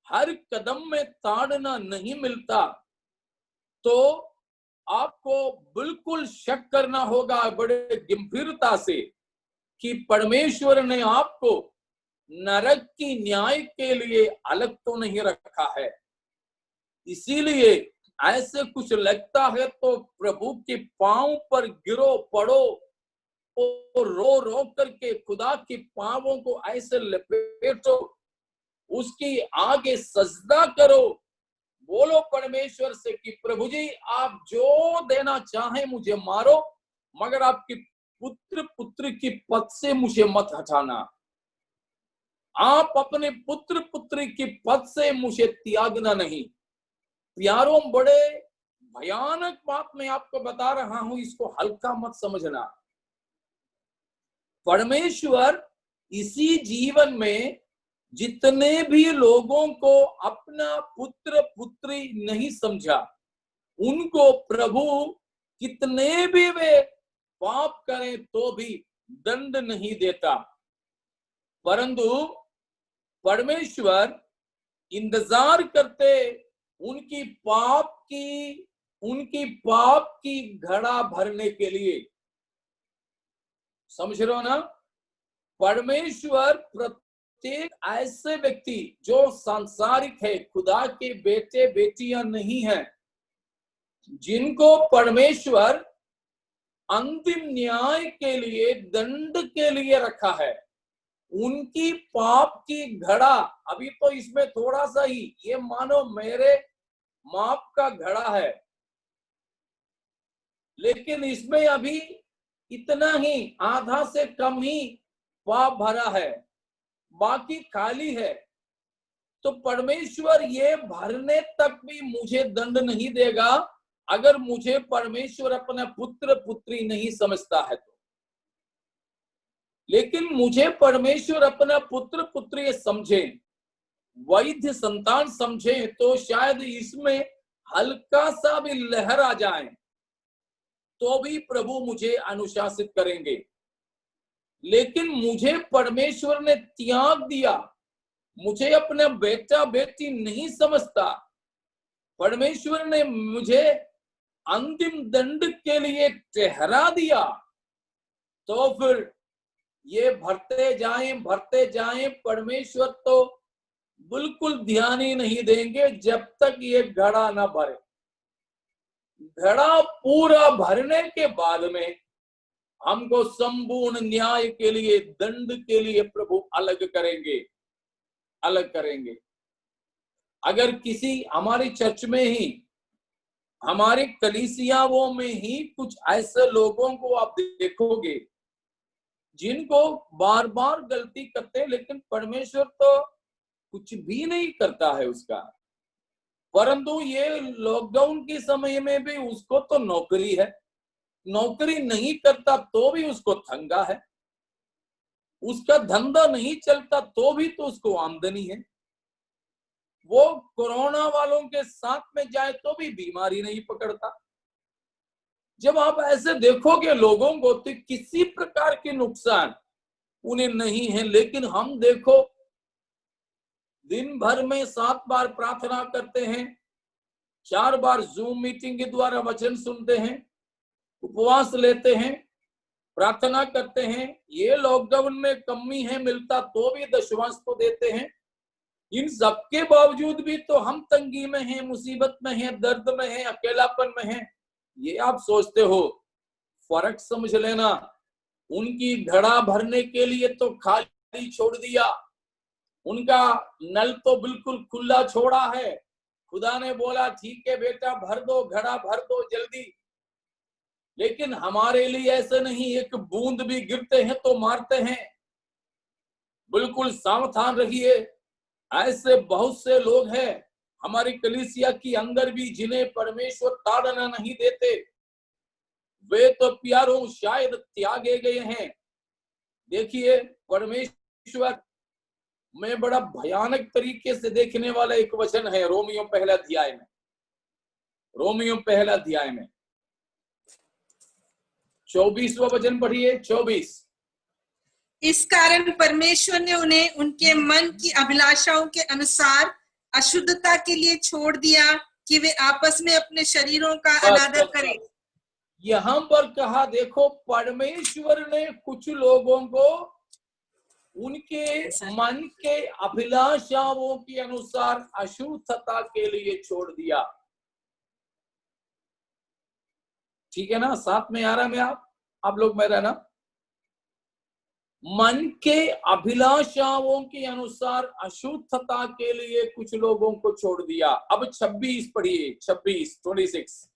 हर कदम में ताड़ना नहीं मिलता तो आपको बिल्कुल शक करना होगा बड़े गंभीरता से कि परमेश्वर ने आपको नरक की न्याय के लिए अलग तो नहीं रखा है। इसीलिए ऐसे कुछ लगता है तो प्रभु के पांव पर गिरो पड़ो और रो रो करके खुदा के पांवों को ऐसे लपेटो, उसकी आगे सजदा करो, बोलो परमेश्वर से कि प्रभु जी आप जो देना चाहें मुझे मारो, मगर आपकी पुत्र पुत्री की पद से मुझे मत हटाना। आप अपने पुत्र पुत्री की पद से मुझे त्यागना नहीं। प्यारों, बड़े भयानक बात मैं आपको बता रहा हूं, इसको हल्का मत समझना। परमेश्वर इसी जीवन में जितने भी लोगों को अपना पुत्र पुत्री नहीं समझा, उनको प्रभु कितने भी वे पाप करें तो भी दंड नहीं देता, परंतु परमेश्वर इंतजार करते उनकी पाप की घड़ा भरने के लिए। समझ रहे हो ना? परमेश्वर प्रत्येक ऐसे व्यक्ति जो सांसारिक है, खुदा के बेटे बेटियां नहीं हैं, जिनको परमेश्वर अंतिम न्याय के लिए, दंड के लिए रखा है, उनकी पाप की घड़ा, अभी तो इसमें थोड़ा सा ही, ये मानो मेरे माप का घड़ा है, लेकिन इसमें अभी इतना ही, आधा से कम ही पाप भरा है, बाकी खाली है। तो परमेश्वर ये भरने तक भी मुझे दंड नहीं देगा अगर मुझे परमेश्वर अपना पुत्र पुत्री नहीं समझता है तो। लेकिन मुझे परमेश्वर अपना पुत्र पुत्री समझे, वैध संतान समझे, तो शायद इसमें हल्का सा भी लहर आ जाए तो भी प्रभु मुझे अनुशासित करेंगे। लेकिन मुझे परमेश्वर ने त्याग दिया, मुझे अपना बेटा बेटी नहीं समझता, परमेश्वर ने मुझे अंतिम दंड के लिए ठहरा दिया, तो फिर ये भरते जाएं, परमेश्वर तो बिल्कुल ध्यान ही नहीं देंगे जब तक ये घड़ा ना भरे। घड़ा पूरा भरने के बाद में हमको संपूर्ण न्याय के लिए, दंड के लिए प्रभु अलग करेंगे। अगर किसी हमारी चर्च में ही, हमारे कलीसियाओं में ही कुछ ऐसे लोगों को आप देखोगे जिनको बार बार गलती करते हैं, लेकिन परमेश्वर तो कुछ भी नहीं करता है उसका। परंतु ये लॉकडाउन के समय में भी उसको तो नौकरी है, नौकरी नहीं करता तो भी उसको तंगा है, उसका धंधा नहीं चलता तो भी तो उसको आमदनी है, वो कोरोना वालों के साथ में जाए तो भी बीमारी नहीं पकड़ता। जब आप ऐसे देखोगे लोगों को तो किसी प्रकार के नुकसान उन्हें नहीं है, लेकिन हम देखो दिन भर में 7 बार प्रार्थना करते हैं, 4 बार जूम मीटिंग के द्वारा वचन सुनते हैं, उपवास लेते हैं, प्रार्थना करते हैं। ये लॉकडाउन में कमी है मिलता तो भी दशवांश तो देते हैं। इन सबके बावजूद भी तो हम तंगी में हैं, मुसीबत में हैं, दर्द में हैं, अकेलापन में हैं। ये आप सोचते हो, फर्क समझ लेना। उनकी घड़ा भरने के लिए तो खाली छोड़ दिया, उनका नल तो बिल्कुल खुला छोड़ा है। खुदा ने बोला ठीक है बेटा भर दो, घड़ा भर दो जल्दी। लेकिन हमारे लिए ऐसे नहीं, एक बूंद भी गिरते हैं तो मारते हैं। बिल्कुल सावधान रहिए। ऐसे बहुत से लोग हैं हमारी कलीसिया के अंदर भी जिन्हें परमेश्वर ताड़ना नहीं देते। वे तो प्यारों शायद त्यागे गए हैं। देखिए परमेश्वर में बड़ा भयानक तरीके से देखने वाला एक वचन है रोमियो पहला अध्याय में 24वां वचन पढ़िए। 24। इस कारण परमेश्वर ने उन्हें उनके मन की अभिलाषाओं के अनुसार अशुद्धता के लिए छोड़ दिया कि वे आपस में अपने शरीरों का अनादर करें। यहाँ पर कहा देखो, परमेश्वर ने कुछ लोगों को उनके मन के अभिलाषाओं के अनुसार अशुद्धता के लिए छोड़ दिया। ठीक है ना, साथ में आ रहा में आप लोग मेरा ना, मन के अभिलाषाओं के अनुसार अशुद्धता के लिए कुछ लोगों को छोड़ दिया। अब 26 पढ़िए, 26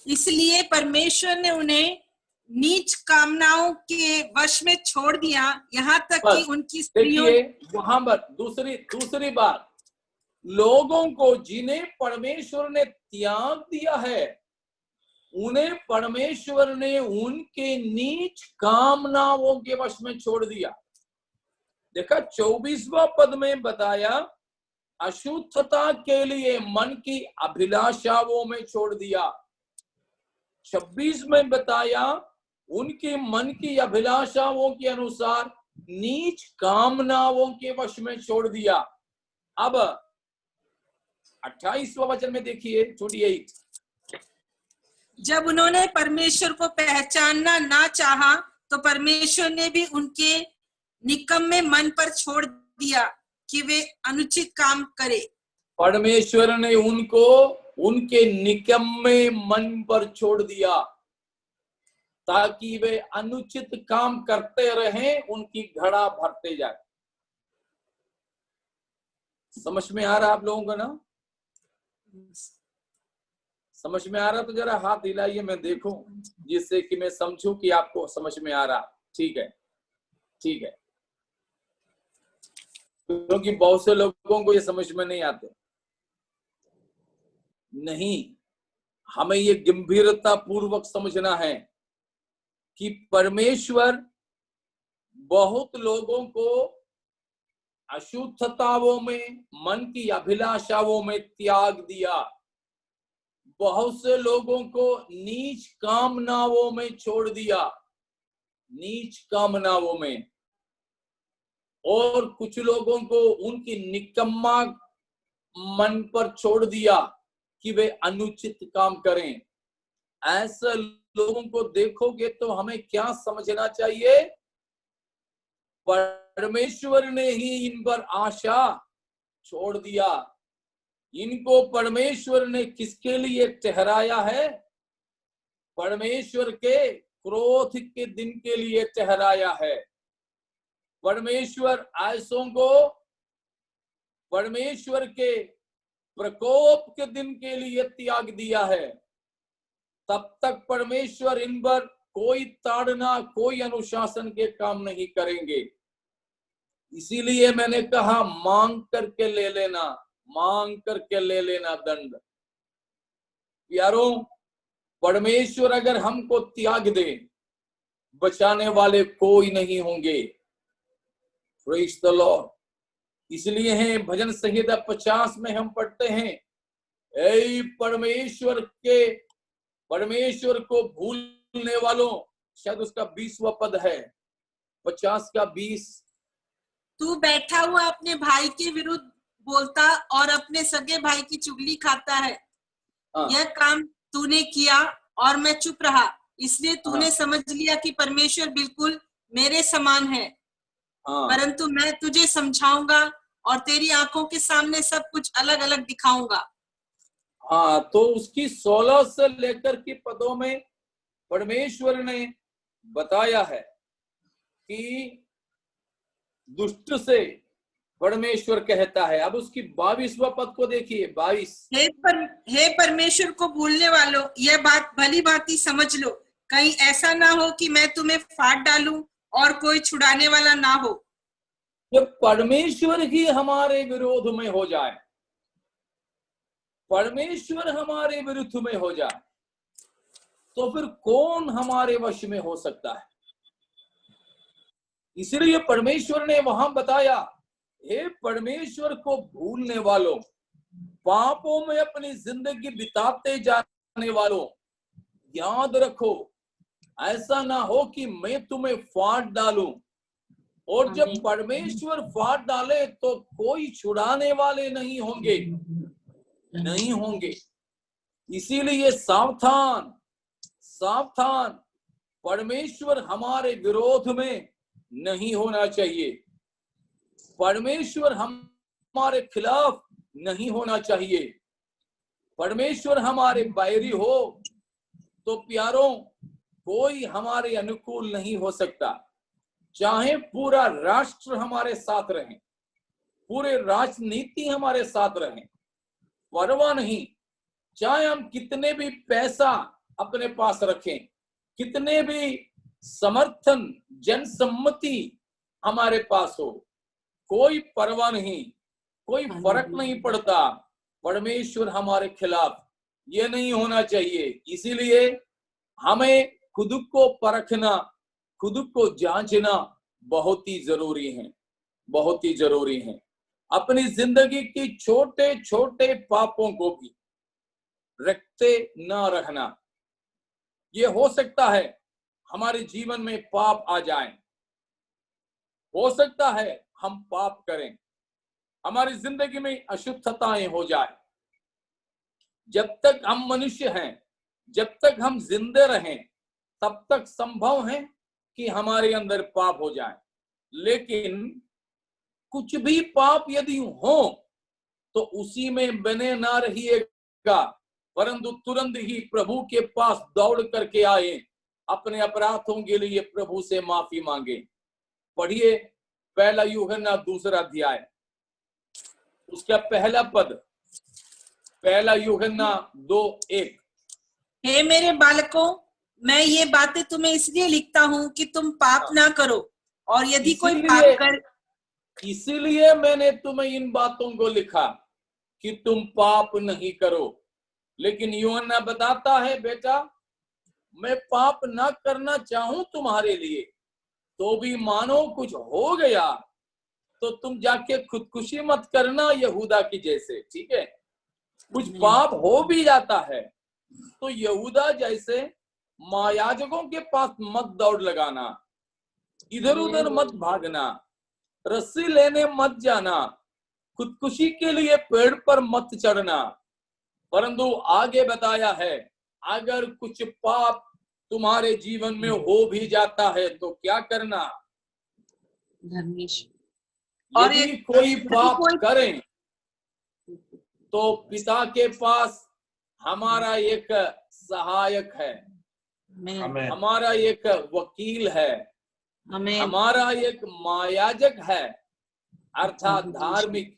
इसलिए परमेश्वर ने उन्हें नीच कामनाओं के वश में छोड़ दिया, यहाँ तक कि उनकी स्त्रियों। वहां पर दूसरी बात, लोगों को जिन्हें परमेश्वर ने त्याग दिया है उन्हें परमेश्वर ने उनके नीच कामनाओं के वश में छोड़ दिया। देखा 24वां पद में बताया अशुद्धता के लिए मन की अभिलाषाओं में छोड़ दिया। 26 में बताया उनके मन की अभिलाषाओं के अनुसार नीच कामनाओं के वश में छोड़ दिया। अब 28वां वचन में देखिए 28। जब उन्होंने परमेश्वर को पहचानना ना चाहा तो परमेश्वर ने भी उनके निकम्मे मन पर छोड़ दिया कि वे अनुचित काम करे। परमेश्वर ने उनको उनके निकम्मे मन पर छोड़ दिया ताकि वे अनुचित काम करते रहें, उनकी घड़ा भरते जाए। समझ में आ रहा आप लोगों को ना? समझ में आ रहा तो जरा हाथ हिलाइए, मैं देखूं जिससे कि मैं समझूं कि आपको समझ में आ रहा। ठीक है क्योंकि बहुत से लोगों को ये समझ में नहीं आते। नहीं, हमें ये गंभीरता पूर्वक समझना है कि परमेश्वर बहुत लोगों को अशुद्धताओं में, मन की अभिलाषाओं में त्याग दिया, बहुत से लोगों को नीच कामनाओं में छोड़ दिया, नीच कामनाओं में। और कुछ लोगों को उनकी निकम्मा मन पर छोड़ दिया कि वे अनुचित काम करें। ऐसे लोगों को देखोगे तो हमें क्या समझना चाहिए? परमेश्वर ने ही इन पर आशा छोड़ दिया। इनको परमेश्वर ने किसके लिए ठहराया है? परमेश्वर के क्रोध के दिन के लिए ठहराया है। परमेश्वर ऐसों को परमेश्वर के प्रकोप के दिन के लिए त्याग दिया है। तब तक परमेश्वर इन पर कोई ताड़ना, कोई अनुशासन के काम नहीं करेंगे। इसीलिए मैंने कहा मांग करके ले लेना, मांग करके ले लेना दंड। प्यारों, परमेश्वर अगर हमको त्याग दे, बचाने वाले कोई नहीं होंगे। Praise the Lord. इसलिए है भजन संहिता 50 में हम पढ़ते हैं, ऐ परमेश्वर को भूलने वालों, शायद उसका 20वां पद है, 50 का 20। तू बैठा हुआ अपने भाई के विरुद्ध बोलता और अपने सगे भाई की चुगली खाता है। यह काम तूने किया और मैं चुप रहा, इसलिए तूने समझ लिया कि परमेश्वर बिल्कुल मेरे समान है। परंतु मैं तुझे समझाऊंगा और तेरी आंखों के सामने सब कुछ अलग अलग दिखाऊंगा। तो उसकी 16 से लेकर के पदों में परमेश्वर ने बताया है कि दुष्ट से परमेश्वर कहता है। अब उसकी 22वां पद को देखिए, 22। हे परमेश्वर को भूलने वालों, यह बात भली भांति समझ लो, कहीं ऐसा ना हो कि मैं तुम्हें फाड़ डालूं और कोई छुड़ाने वाला ना हो। जब परमेश्वर ही हमारे विरोध में हो जाए, परमेश्वर हमारे विरुद्ध में हो जाए, तो फिर कौन हमारे वश में हो सकता है? इसलिए परमेश्वर ने वहां बताया, हे परमेश्वर को भूलने वालों, पापों में अपनी जिंदगी बिताते जाने वालों, याद रखो ऐसा ना हो कि मैं तुम्हें फाड़ डालूं। और जब परमेश्वर फाड़ डाले तो कोई छुड़ाने वाले नहीं होंगे, नहीं होंगे। इसीलिए सावधान, सावधान, परमेश्वर हमारे विरोध में नहीं होना चाहिए, परमेश्वर हमारे खिलाफ नहीं होना चाहिए। परमेश्वर हमारे बैरी हो तो प्यारों, कोई हमारे अनुकूल नहीं हो सकता। चाहे पूरा राष्ट्र हमारे साथ रहे, पूरे राजनीति हमारे साथ रहे, परवाह नहीं। चाहे हम कितने भी पैसा अपने पास रखें, कितने भी समर्थन, जनसम्मति हमारे पास हो, कोई परवाह नहीं, कोई फर्क नहीं पड़ता। परमेश्वर हमारे खिलाफ, ये नहीं होना चाहिए। इसीलिए हमें खुद को परखना, खुद को जांचना बहुत ही जरूरी है, बहुत ही जरूरी है। अपनी जिंदगी की छोटे छोटे पापों को भी रखते ना रहना। ये हो सकता है हमारे जीवन में पाप आ जाए, हो सकता है हम पाप करें, हमारी जिंदगी में अशुद्धताएं हो जाए। जब तक हम मनुष्य हैं, जब तक हम जिंदे रहें, तब तक संभव है कि हमारे अंदर पाप हो जाए। लेकिन कुछ भी पाप यदि हो तो उसी में बने ना रहिएगा, परंतु तुरंत ही प्रभु के पास दौड़ करके आए, अपने अपराधों के लिए प्रभु से माफी मांगे। पढ़िए 1 यूहन्ना 2 अध्याय, उसका पहला पद, 1 यूहन्ना 2:1। हे मेरे बालकों, मैं ये बातें तुम्हें इसलिए लिखता हूँ कि तुम पाप ना करो, और यदि कोई पाप कर, इसीलिए मैंने तुम्हें इन बातों को लिखा कि तुम पाप नहीं करो। लेकिन यूहन्ना बताता है, बेटा मैं पाप ना करना चाहूं तुम्हारे लिए, तो भी मानो कुछ हो गया तो तुम जाके खुदकुशी मत करना यहूदा की जैसे, ठीक है? कुछ पाप हो भी जाता है तो यहूदा जैसे महायाजकों के पास मत दौड़ लगाना, इधर उधर मत भागना। रस्सी लेने मत जाना, खुदकुशी के लिए पेड़ पर मत चढ़ना। परंतु आगे बताया है, अगर कुछ पाप तुम्हारे जीवन में हो भी जाता है तो क्या करना? धर्मेश और यदि कोई पाप कोई करे तो पिता के पास हमारा एक सहायक है, हमें हमारा एक वकील है, हमें हमारा एक महायाजक है, अर्थात धार्मिक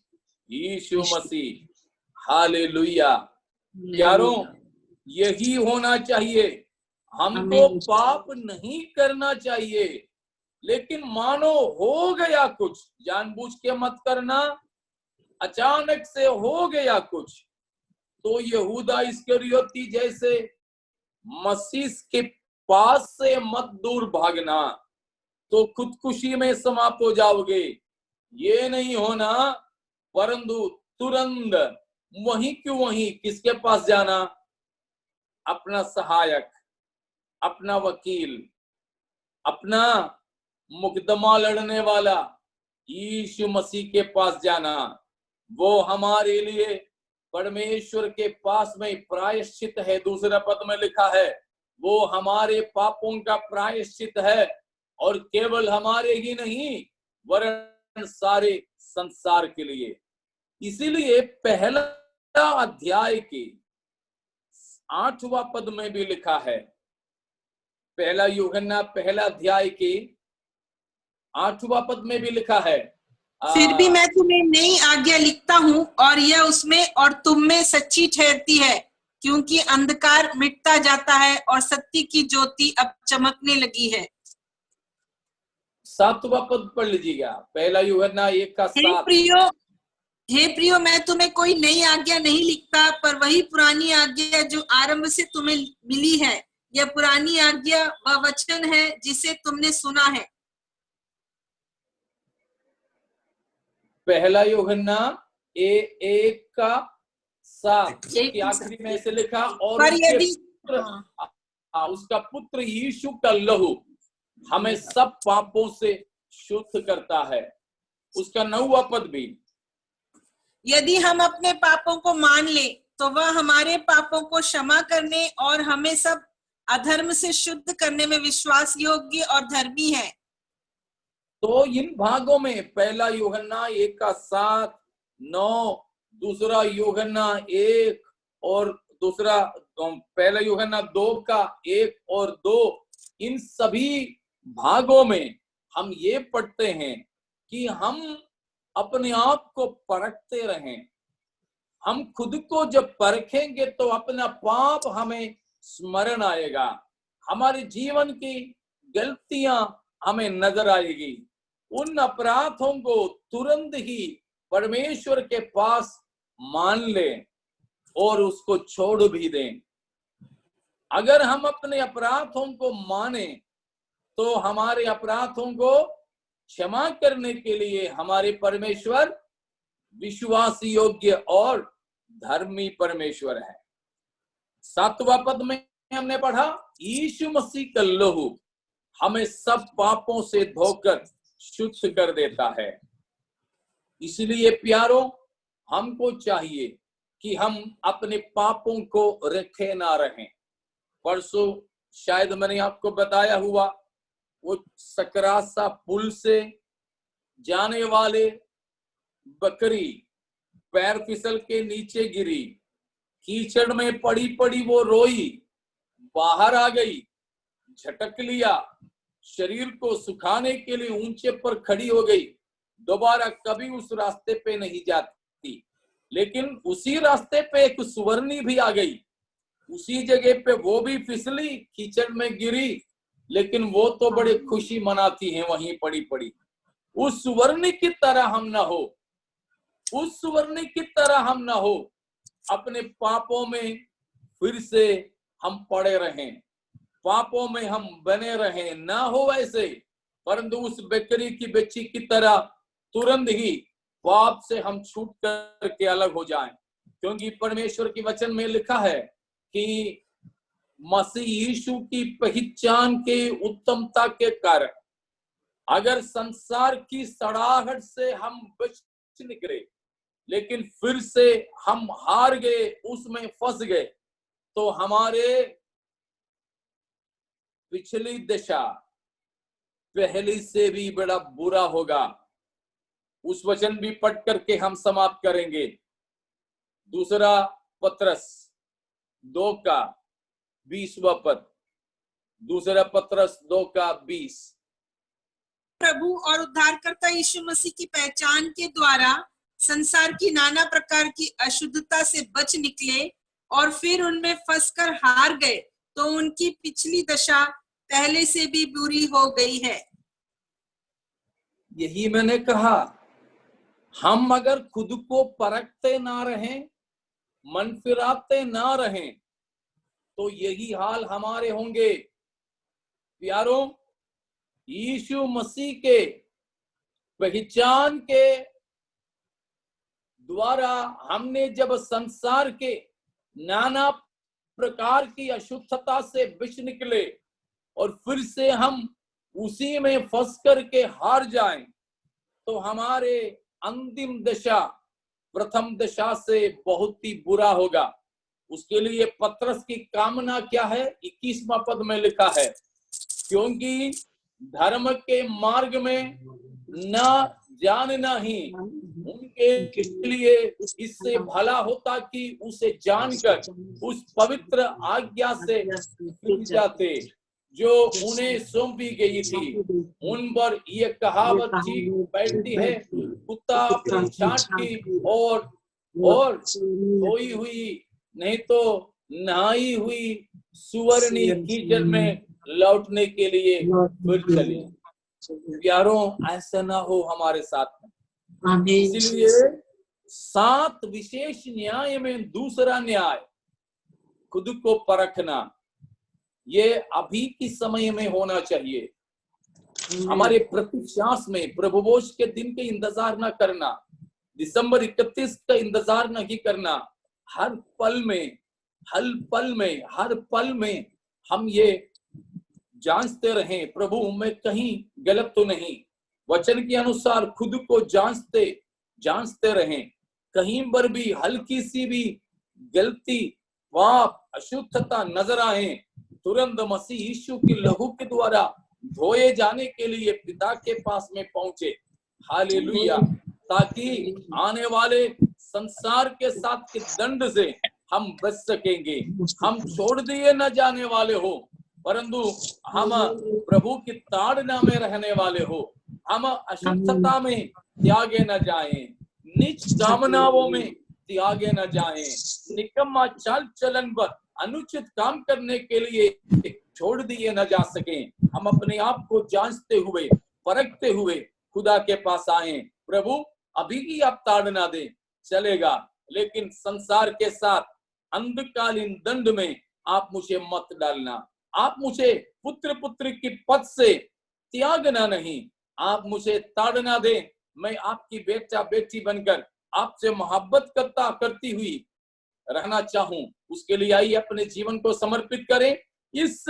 यीशु मसीह। हालेलुया। प्यारों, यही होना चाहिए। हमको पाप नहीं करना चाहिए, लेकिन मानो हो गया कुछ, जानबूझ के मत करना, अचानक से हो गया कुछ, तो यहूदा इस्करियोती जैसे मसीह के पास से मत दूर भागना, तो खुदकुशी में समाप्त हो जाओगे। ये नहीं होना, परंतु तुरंत वहीं क्यों वहीं किसके पास जाना? अपना सहायक, अपना वकील, अपना मुकदमा लड़ने वाला यीशु मसीह के पास जाना। वो हमारे लिए परमेश्वर के पास में प्रायश्चित है। दूसरा पद में लिखा है, वो हमारे पापों का प्रायश्चित है, और केवल हमारे ही नहीं वरन सारे संसार के लिए। इसीलिए पहला अध्याय के 8वां पद में भी लिखा है, पहला यूहन्ना पहला अध्याय के 8वां पद में भी लिखा है, फिर भी मैं तुम्हें नई आज्ञा लिखता हूँ, और यह उसमें और तुम में सच्ची ठहरती है, क्योंकि अंधकार मिटता जाता है और सत्य की ज्योति अब चमकने लगी है। 7वां पद पढ़ लीजिएगा, पहला यूहन्ना 1:7। हे प्रियो, मैं तुम्हें कोई नई आज्ञा नहीं लिखता, पर वही पुरानी आज्ञा जो आरंभ से तुम्हें मिली है। यह पुरानी आज्ञा वह वचन है जिसे तुमने सुना है। पहला यूहन्ना 1:7 की आखिरी में से लिखा, और उसका पुत्र यीशु का लहू हमें सब पापों से शुद्ध करता है। उसका 9वां पद भी, यदि हम अपने पापों को मान ले तो वह हमारे पापों को क्षमा करने और हमें सब अधर्म से शुद्ध करने में विश्वास योग्य और धर्मी है। तो इन भागों में पहला यूहन्ना 1:7, 9, दूसरा यूहन्ना 1 और दूसरा पहला यूहन्ना 2:1 और 2, इन सभी भागों में हम ये पढ़ते हैं कि हम अपने आप को परखते रहें। हम खुद को जब परखेंगे तो अपना पाप हमें स्मरण आएगा, हमारे जीवन की गलतियां हमें नजर आएगी। उन अपराधों को तुरंत ही परमेश्वर के पास मान लें और उसको छोड़ भी दें। अगर हम अपने अपराधों को माने तो हमारे अपराधों को क्षमा करने के लिए हमारे परमेश्वर विश्वास योग्य और धर्मी परमेश्वर है। 7वां पद में हमने पढ़ा, यीशु मसीह का लहू हमें सब पापों से धोकर शुद्ध कर देता है। इसलिए प्यारों, हमको चाहिए कि हम अपने पापों को रखे ना रहें। परसों शायद मैंने आपको बताया हुआ, वो सकरासा पुल से जाने वाले बकरी पैर फिसल के नीचे गिरी, कीचड़ में पड़ी पड़ी वो रोई, बाहर आ गई, झटक लिया, शरीर को सुखाने के लिए ऊंचे पर खड़ी हो गई, दोबारा कभी उस रास्ते पे नहीं जाती। लेकिन उसी रास्ते पे एक सुवर्णी भी आ गई, उसी जगह पे वो भी फिसली, कीचड़ में गिरी, लेकिन वो तो बड़े खुशी मनाती है वहीं पड़ी पड़ी। उस सुवर्णी की तरह हम ना हो, उस सुवर्णी की तरह हम ना हो, अपने पापों में फिर से हम पड़े रहें, पापों में हम बने रहें, ना हो ऐसे। परंतु उस बकरी की बच्ची की तरह तुरंत ही पाप से हम छूट करके अलग हो जाएं, क्योंकि परमेश्वर की वचन में लिखा है कि मसीह यीशु की पहचान के उत्तमता के कारण अगर संसार की सड़ाहट से हम बच निकले लेकिन फिर से हम हार गए, उसमें फंस गए, तो हमारे पिछली दशा पहली से भी बड़ा बुरा होगा। उस वचन भी पढ़ करके हम समाप्त करेंगे। दूसरा पत्रस 2:20 पद, दूसरा पत्रस 2:20। प्रभु और उद्धारकर्ता यीशु मसीह की पहचान के द्वारा संसार की नाना प्रकार की अशुद्धता से बच निकले और फिर उनमें फंसकर हार गए, तो उनकी पिछली दशा पहले से भी बुरी हो गई है। यही मैंने कहा, हम अगर खुद को परखते ना रहें, मन फिराते ना रहें, तो यही हाल हमारे होंगे। प्यारों, यीशु मसीह के पहचान के द्वारा हमने जब संसार के नाना प्रकार की अशुद्धता से बच निकले और फिर से हम उसी में फंस करके हार जाएं, तो हमारे अंतिम दशा प्रथम दशा से बहुत ही बुरा होगा। उसके लिए पत्रस की कामना क्या है? 21वां पद में लिखा है, क्योंकि धर्म के मार्ग में न जानना ही उनके लिए इससे भला होता कि उसे जानकर उस पवित्र आज्ञा से फिर जाते जो उन्हें सौंपी गई थी। उन पर यह कहावत ठीक बैठती है, कुत्ता अपनी छांट की और धोई हुई नहीं तो नहाई हुई सुवर्णी कीचड़ में लौटने के लिए फिर चले। प्यारों, ऐसा ना हो हमारे साथ में। इसलिए 7 विशेष न्याय में दूसरा न्याय खुद को परखना, ये अभी की समय में होना चाहिए। हमारे प्रतीक्षास में प्रभुभोज के दिन के इंतजार न करना, दिसंबर 31 का इंतजार नहीं करना। हर पल में हम ये जांचते रहें, प्रभु मैं कहीं गलत तो नहीं। वचन के अनुसार खुद को जांचते रहें। कहीं पर भी हल्की सी भी गलती, पाप, अशुद्धता नजर आए, तुरंत मसीह यीशु के लहू के द्वारा धोए जाने के लिए पिता के पास में पहुंचे। हालेलुया। ताकि आने वाले संसार के साथ के दंड से हम बच सकेंगे। हम छोड़ दिए न जाने वाले हो, परंतु हम प्रभु की ताड़ना में रहने वाले हो। हम अशुद्धता में त्यागे न जाएं, नीच कामनाओं में त्यागे न जाएं, निकम्मा चाल चलन पर अनुचित काम करने के लिए छोड़ दिए न जा सकें। हम अपने आप को जांचते हुए, परखते हुए खुदा के पास आए। प्रभु अभी ही आप ताड़ना दें चलेगा, लेकिन संसार के साथ अंधकालीन दंड में आप मुझे मत डालना। आप मुझे पुत्र पुत्री की पद से त्यागना नहीं, आप मुझे ताड़ना दें। मैं आपकी बेटा बेटी बनकर आपसे मोहब्बत करती हुई रहना चाहूं। उसके लिए आइए अपने जीवन को समर्पित करें। इस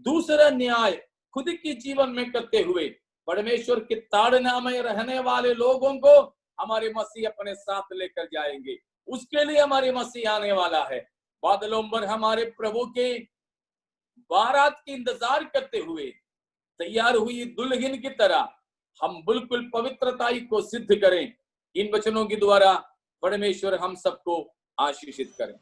दूसरा न्याय खुद की जीवन में करते हुए परमेश्वर की ताड़ना में रहने वाले लोगों को हमारे मसीह अपने साथ लेकर जाएंगे। उसके लिए हमारे मसीह आने वाला है। बादलों पर हमारे प्रभु के बारात की इंतजार करते हुए तैयार हुई दुल्हन की तरह हम बिल्कुल पवित्रता को सिद्ध करें। इन वचनों के द्वारा परमेश्वर हम सबको आशीषित करें।